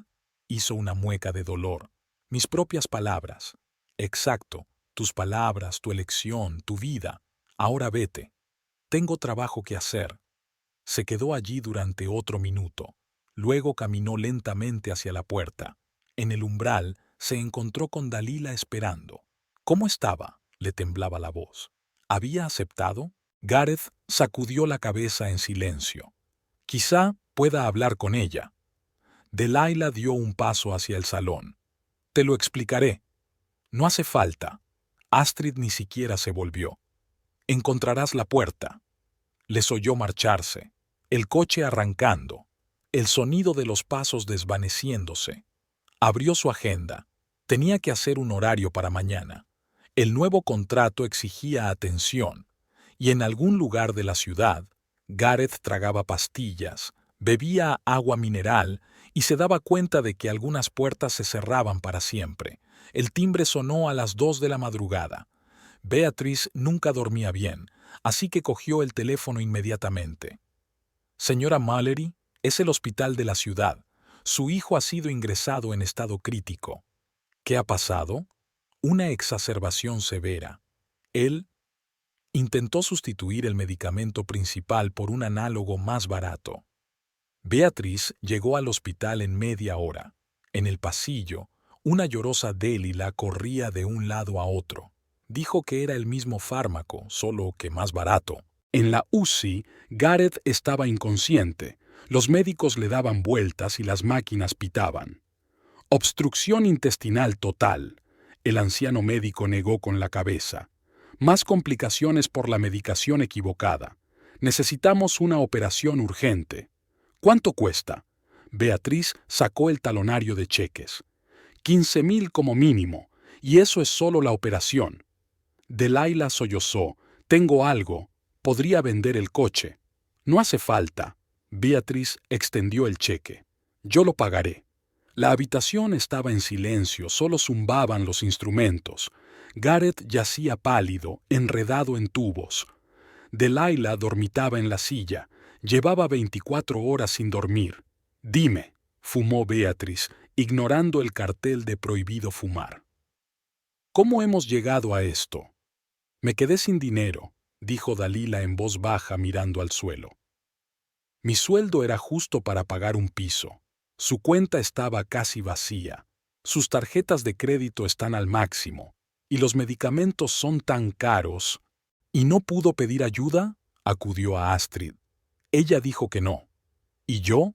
Hizo una mueca de dolor. Mis propias palabras. Exacto, tus palabras, tu elección, tu vida. Ahora vete. Tengo trabajo que hacer. Se quedó allí durante otro minuto. Luego caminó lentamente hacia la puerta. En el umbral se encontró con Dalila esperando. ¿Cómo estaba? Le temblaba la voz. ¿Había aceptado? Gareth sacudió la cabeza en silencio. Quizá pueda hablar con ella. Delilah dio un paso hacia el salón. Te lo explicaré. No hace falta. Astrid ni siquiera se volvió. Encontrarás la puerta. Les oyó marcharse, el coche arrancando, el sonido de los pasos desvaneciéndose. Abrió su agenda. Tenía que hacer un horario para mañana. El nuevo contrato exigía atención, y en algún lugar de la ciudad, Gareth tragaba pastillas, bebía agua mineral y se daba cuenta de que algunas puertas se cerraban para siempre. El timbre sonó a las 2 de la madrugada. Beatrice nunca dormía bien, así que cogió el teléfono inmediatamente. Señora Mallory, es el hospital de la ciudad. Su hijo ha sido ingresado en estado crítico. ¿Qué ha pasado? Una exacerbación severa. Él intentó sustituir el medicamento principal por un análogo más barato. Beatrice llegó al hospital en media hora. En el pasillo, una llorosa Delilah corría de un lado a otro. Dijo que era el mismo fármaco, solo que más barato. En la UCI, Gareth estaba inconsciente. Los médicos le daban vueltas y las máquinas pitaban. Obstrucción intestinal total. El anciano médico negó con la cabeza. Más complicaciones por la medicación equivocada. Necesitamos una operación urgente. ¿Cuánto cuesta? Beatriz sacó el talonario de cheques. 15,000 como mínimo, y eso es solo la operación. Delilah sollozó. Tengo algo. Podría vender el coche. No hace falta. Beatriz extendió el cheque. Yo lo pagaré. La habitación estaba en silencio, solo zumbaban los instrumentos. Gareth yacía pálido, enredado en tubos. Delilah dormitaba en la silla. Llevaba 24 horas sin dormir. Dime, fumó Beatriz, ignorando el cartel de prohibido fumar. ¿Cómo hemos llegado a esto? Me quedé sin dinero, dijo Dalila en voz baja mirando al suelo. Mi sueldo era justo para pagar un piso. Su cuenta estaba casi vacía. Sus tarjetas de crédito están al máximo. Y los medicamentos son tan caros. ¿Y no pudo pedir ayuda? Acudió a Astrid. Ella dijo que no. ¿Y yo?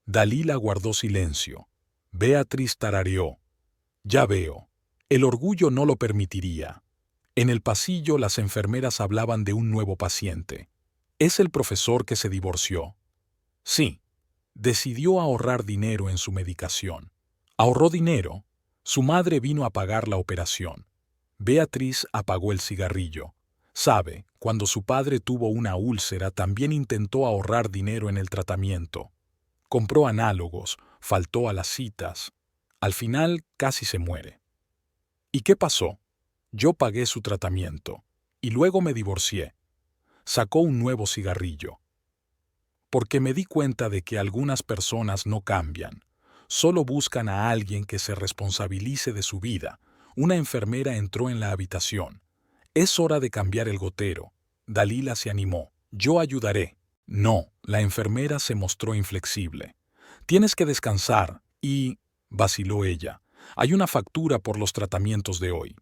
Dalila guardó silencio. Beatriz tarareó. Ya veo. El orgullo no lo permitiría. En el pasillo las enfermeras hablaban de un nuevo paciente. ¿Es el profesor que se divorció? Sí. Decidió ahorrar dinero en su medicación. ¿Ahorró dinero? Su madre vino a pagar la operación. Beatriz apagó el cigarrillo. Sabe, cuando su padre tuvo una úlcera también intentó ahorrar dinero en el tratamiento. Compró análogos, faltó a las citas. Al final casi se muere. ¿Y qué pasó? Yo pagué su tratamiento. Y luego me divorcié. Sacó un nuevo cigarrillo. Porque me di cuenta de que algunas personas no cambian. Solo buscan a alguien que se responsabilice de su vida. Una enfermera entró en la habitación. Es hora de cambiar el gotero. Dalila se animó. Yo ayudaré. No, la enfermera se mostró inflexible. Tienes que descansar y... vaciló ella. Hay una factura por los tratamientos de hoy.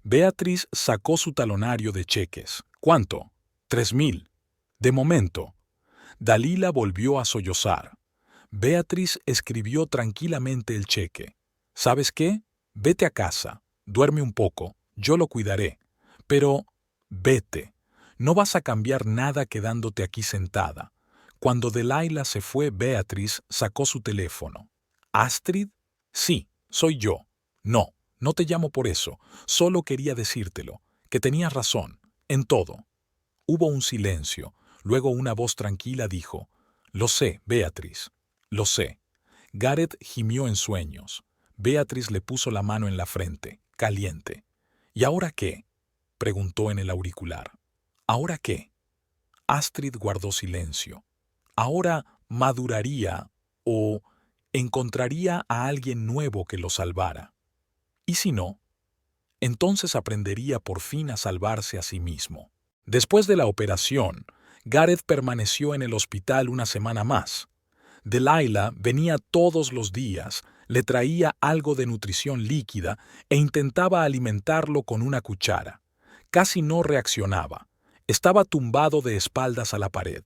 Beatriz sacó su talonario de cheques. ¿Cuánto? 3,000. De momento, Dalila volvió a sollozar. Beatriz escribió tranquilamente el cheque. ¿Sabes qué? Vete a casa, duerme un poco, yo lo cuidaré. Pero, vete, no vas a cambiar nada quedándote aquí sentada. Cuando Delilah se fue, Beatriz sacó su teléfono. ¿Astrid? Sí, soy yo. No, no te llamo por eso, solo quería decírtelo, que tenías razón, en todo. Hubo un silencio, luego una voz tranquila dijo, «Lo sé, Beatriz, lo sé». Gareth gimió en sueños. Beatriz le puso la mano en la frente, caliente. «¿Y ahora qué?», preguntó en el auricular. «¿Ahora qué?». Astrid guardó silencio. Ahora maduraría o encontraría a alguien nuevo que lo salvara. ¿Y si no? Entonces aprendería por fin a salvarse a sí mismo. Después de la operación, Gareth permaneció en el hospital una semana más. Delilah venía todos los días, le traía algo de nutrición líquida e intentaba alimentarlo con una cuchara. Casi no reaccionaba. Estaba tumbado de espaldas a la pared.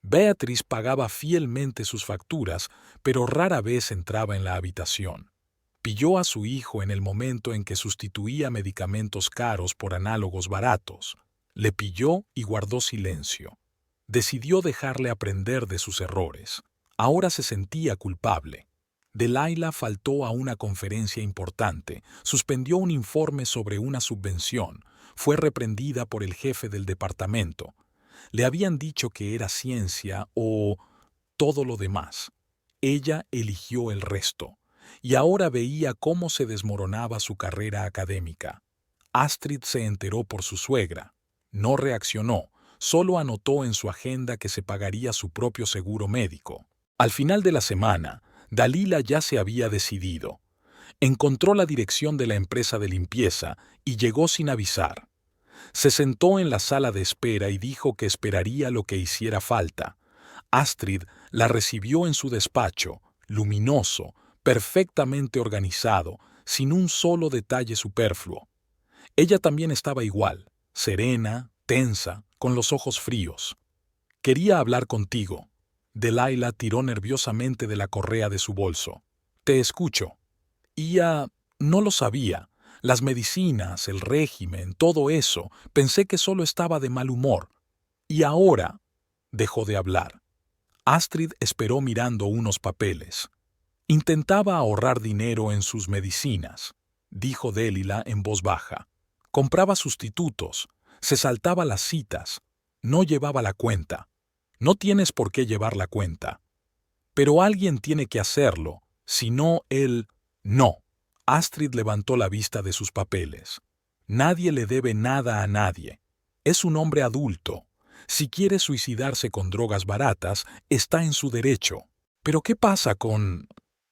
Beatriz pagaba fielmente sus facturas, pero rara vez entraba en la habitación. Pilló a su hijo en el momento en que sustituía medicamentos caros por análogos baratos. Le pilló y guardó silencio. Decidió dejarle aprender de sus errores. Ahora se sentía culpable. Delilah faltó a una conferencia importante, suspendió un informe sobre una subvención, fue reprendida por el jefe del departamento. Le habían dicho que era ciencia o todo lo demás. Ella eligió el resto, y ahora veía cómo se desmoronaba su carrera académica. Astrid se enteró por su suegra. No reaccionó, solo anotó en su agenda que se pagaría su propio seguro médico. Al final de la semana, Dalila ya se había decidido. Encontró la dirección de la empresa de limpieza y llegó sin avisar. Se sentó en la sala de espera y dijo que esperaría lo que hiciera falta. Astrid la recibió en su despacho, luminoso, perfectamente organizado, sin un solo detalle superfluo. Ella también estaba igual, serena, tensa, con los ojos fríos. «Quería hablar contigo». Delilah tiró nerviosamente de la correa de su bolso. «Te escucho». No lo sabía. Las medicinas, el régimen, todo eso, pensé que solo estaba de mal humor. Y ahora dejó de hablar. Astrid esperó mirando unos papeles. Intentaba ahorrar dinero en sus medicinas, dijo Delilah en voz baja. Compraba sustitutos, se saltaba las citas, no llevaba la cuenta. No tienes por qué llevar la cuenta. Pero alguien tiene que hacerlo, si no él... No. Astrid levantó la vista de sus papeles. Nadie le debe nada a nadie. Es un hombre adulto. Si quiere suicidarse con drogas baratas, está en su derecho. Pero ¿qué pasa con...?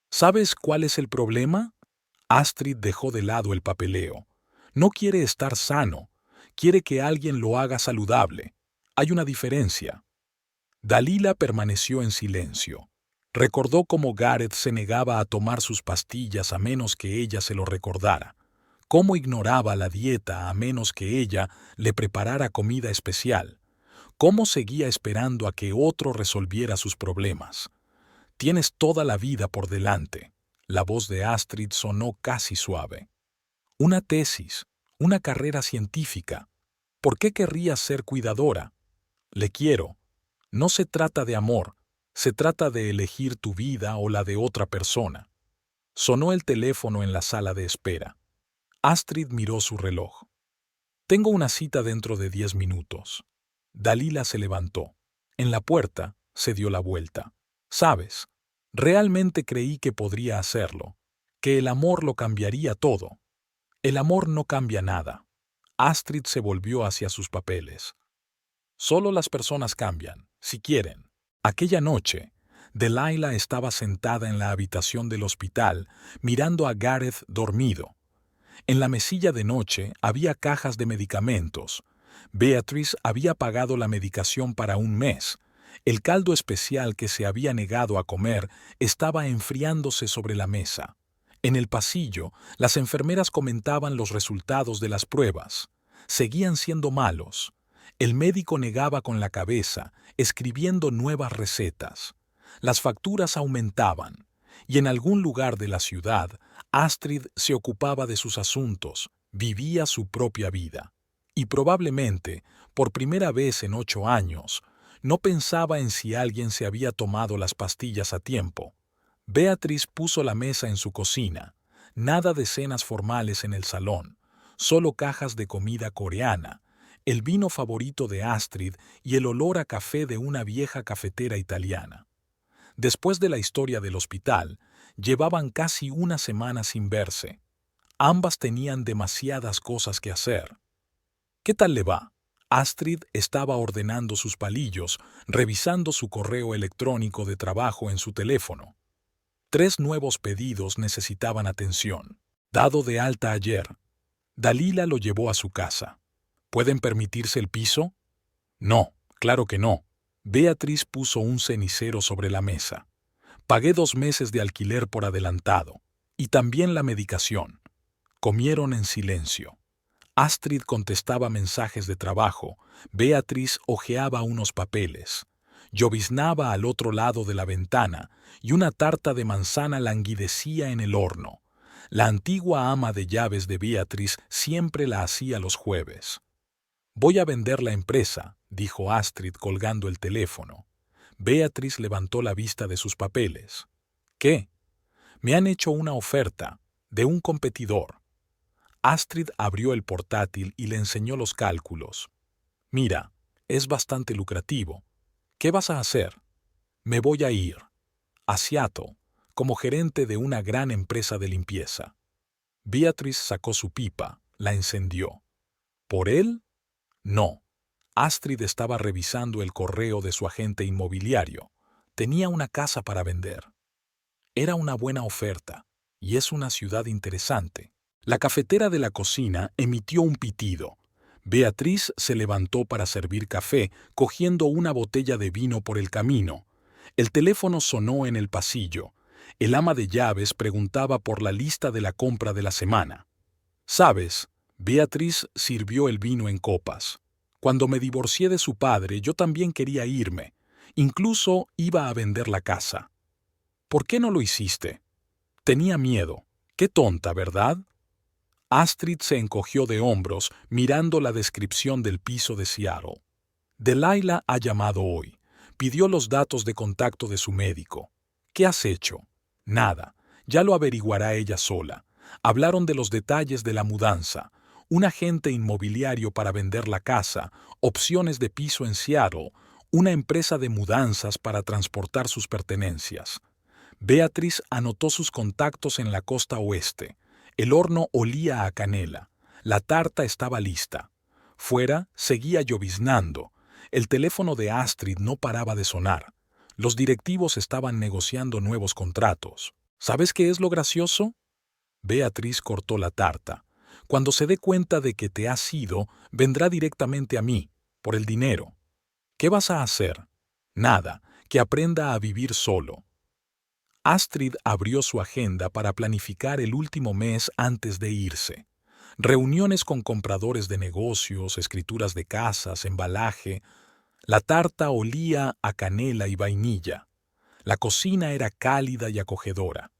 ¿Sabes cuál es el problema? Astrid dejó de lado el papeleo. No quiere estar sano. Quiere que alguien lo haga saludable. Hay una diferencia. Dalila permaneció en silencio. Recordó cómo Gareth se negaba a tomar sus pastillas a menos que ella se lo recordara. Cómo ignoraba la dieta a menos que ella le preparara comida especial. Cómo seguía esperando a que otro resolviera sus problemas. «Tienes toda la vida por delante». La voz de Astrid sonó casi suave. «Una tesis, una carrera científica. ¿Por qué querrías ser cuidadora? Le quiero. No se trata de amor, se trata de elegir tu vida o la de otra persona». Sonó el teléfono en la sala de espera. Astrid miró su reloj. «Tengo una cita dentro de 10 minutos». Dalila se levantó. En la puerta se dio la vuelta. «¿Sabes? Realmente creí que podría hacerlo, que el amor lo cambiaría todo. El amor no cambia nada». Astrid se volvió hacia sus papeles. «Solo las personas cambian, si quieren». Aquella noche, Delilah estaba sentada en la habitación del hospital, mirando a Gareth dormido. En la mesilla de noche había cajas de medicamentos. Beatriz había pagado la medicación para un mes. El caldo especial que se había negado a comer estaba enfriándose sobre la mesa. En el pasillo, las enfermeras comentaban los resultados de las pruebas. Seguían siendo malos. El médico negaba con la cabeza, escribiendo nuevas recetas. Las facturas aumentaban, y en algún lugar de la ciudad, Astrid se ocupaba de sus asuntos, vivía su propia vida. Y probablemente, por primera vez en 8 años, no pensaba en si alguien se había tomado las pastillas a tiempo. Beatriz puso la mesa en su cocina, nada de cenas formales en el salón, solo cajas de comida coreana, el vino favorito de Astrid y el olor a café de una vieja cafetera italiana. Después de la historia del hospital, llevaban casi una semana sin verse. Ambas tenían demasiadas cosas que hacer. ¿Qué tal le va? Astrid estaba ordenando sus palillos, revisando su correo electrónico de trabajo en su teléfono. 3 nuevos pedidos necesitaban atención. Dado de alta ayer. Dalila lo llevó a su casa. ¿Pueden permitirse el piso? No, claro que no. Beatriz puso un cenicero sobre la mesa. Pagué 2 meses de alquiler por adelantado. Y también la medicación. Comieron en silencio. Astrid contestaba mensajes de trabajo. Beatriz hojeaba unos papeles. Lloviznaba al otro lado de la ventana y una tarta de manzana languidecía en el horno. La antigua ama de llaves de Beatriz siempre la hacía los jueves. «Voy a vender la empresa», dijo Astrid colgando el teléfono. Beatriz levantó la vista de sus papeles. «¿Qué?» «Me han hecho una oferta, de un competidor». Astrid abrió el portátil y le enseñó los cálculos. «Mira, es bastante lucrativo. ¿Qué vas a hacer?» «Me voy a ir a Seattle, como gerente de una gran empresa de limpieza». Beatriz sacó su pipa, la encendió. ¿Por él? No. Astrid estaba revisando el correo de su agente inmobiliario. Tenía una casa para vender. Era una buena oferta, y es una ciudad interesante. La cafetera de la cocina emitió un pitido. Beatriz se levantó para servir café, cogiendo una botella de vino por el camino. El teléfono sonó en el pasillo. El ama de llaves preguntaba por la lista de la compra de la semana. «¿Sabes?» Beatriz sirvió el vino en copas. «Cuando me divorcié de su padre, yo también quería irme. Incluso iba a vender la casa». «¿Por qué no lo hiciste?» «Tenía miedo. Qué tonta, ¿verdad?» Astrid se encogió de hombros mirando la descripción del piso de Seattle. «Delilah ha llamado hoy. Pidió los datos de contacto de su médico. ¿Qué has hecho?» «Nada. Ya lo averiguará ella sola. Hablaron de los detalles de la mudanza. Un agente inmobiliario para vender la casa, opciones de piso en Seattle, una empresa de mudanzas para transportar sus pertenencias». Beatriz anotó sus contactos en la costa oeste. El horno olía a canela. La tarta estaba lista. Fuera seguía lloviznando. El teléfono de Astrid no paraba de sonar. Los directivos estaban negociando nuevos contratos. ¿Sabes qué es lo gracioso? Beatriz cortó la tarta. Cuando se dé cuenta de que te has ido, vendrá directamente a mí, por el dinero. ¿Qué vas a hacer? Nada, que aprenda a vivir solo. Astrid abrió su agenda para planificar el último mes antes de irse. Reuniones con compradores de negocios, escrituras de casas, embalaje. La tarta olía a canela y vainilla. La cocina era cálida y acogedora.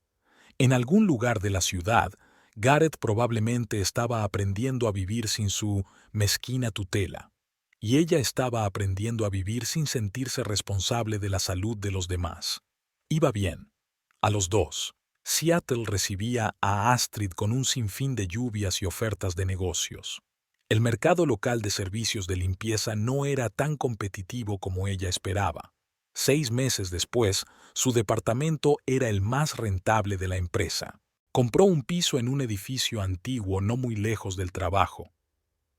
En algún lugar de la ciudad, Gareth probablemente estaba aprendiendo a vivir sin su mezquina tutela, y ella estaba aprendiendo a vivir sin sentirse responsable de la salud de los demás. Iba bien. A los dos. Seattle recibía a Astrid con un sinfín de lluvias y ofertas de negocios. El mercado local de servicios de limpieza no era tan competitivo como ella esperaba. 6 meses después, su departamento era el más rentable de la empresa. Compró un piso en un edificio antiguo no muy lejos del trabajo.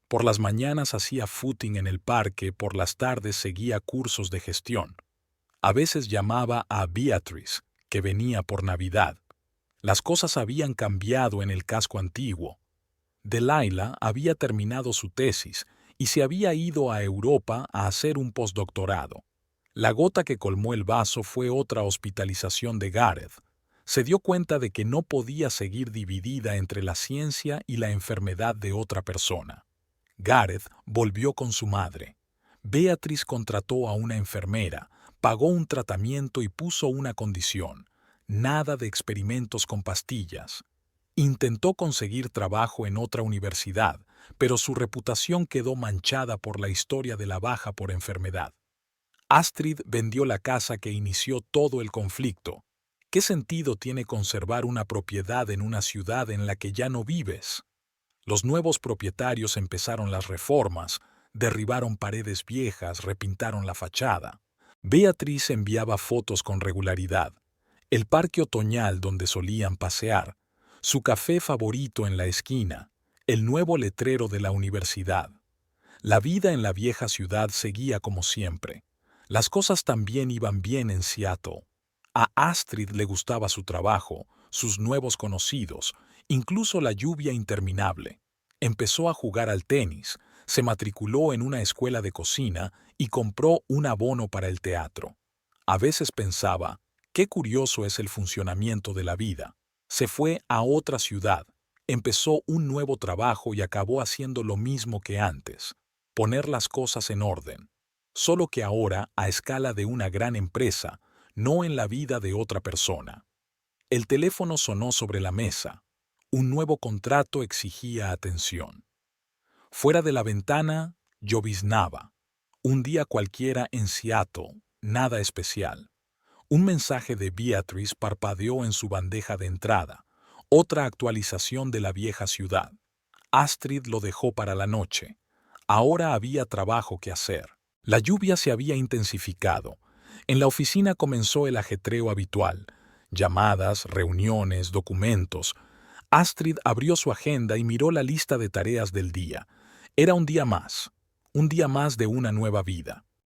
Por las mañanas hacía footing en el parque, por las tardes seguía cursos de gestión. A veces llamaba a Beatriz, que venía por Navidad. Las cosas habían cambiado en el casco antiguo. Delilah había terminado su tesis y se había ido a Europa a hacer un postdoctorado. La gota que colmó el vaso fue otra hospitalización de Gareth. Se dio cuenta de que no podía seguir dividida entre la ciencia y la enfermedad de otra persona. Gareth volvió con su madre. Beatriz contrató a una enfermera, pagó un tratamiento y puso una condición: nada de experimentos con pastillas. Intentó conseguir trabajo en otra universidad, pero su reputación quedó manchada por la historia de la baja por enfermedad. Astrid vendió la casa que inició todo el conflicto. ¿Qué sentido tiene conservar una propiedad en una ciudad en la que ya no vives? Los nuevos propietarios empezaron las reformas, derribaron paredes viejas, repintaron la fachada. Beatriz enviaba fotos con regularidad: el parque otoñal donde solían pasear, su café favorito en la esquina, el nuevo letrero de la universidad. La vida en la vieja ciudad seguía como siempre. Las cosas también iban bien en Seattle. A Astrid le gustaba su trabajo, sus nuevos conocidos, incluso la lluvia interminable. Empezó a jugar al tenis, se matriculó en una escuela de cocina y compró un abono para el teatro. A veces pensaba: qué curioso es el funcionamiento de la vida. Se fue a otra ciudad, empezó un nuevo trabajo y acabó haciendo lo mismo que antes: poner las cosas en orden. Solo que ahora a escala de una gran empresa, no en la vida de otra persona. El teléfono sonó sobre la mesa. Un nuevo contrato exigía atención. Fuera de la ventana, lloviznaba. Un día cualquiera en Seattle, nada especial. Un mensaje de Beatriz parpadeó en su bandeja de entrada. Otra actualización de la vieja ciudad. Astrid lo dejó para la noche. Ahora había trabajo que hacer. La lluvia se había intensificado. En la oficina comenzó el ajetreo habitual: llamadas, reuniones, documentos. Astrid abrió su agenda y miró la lista de tareas del día. Era un día más de una nueva vida.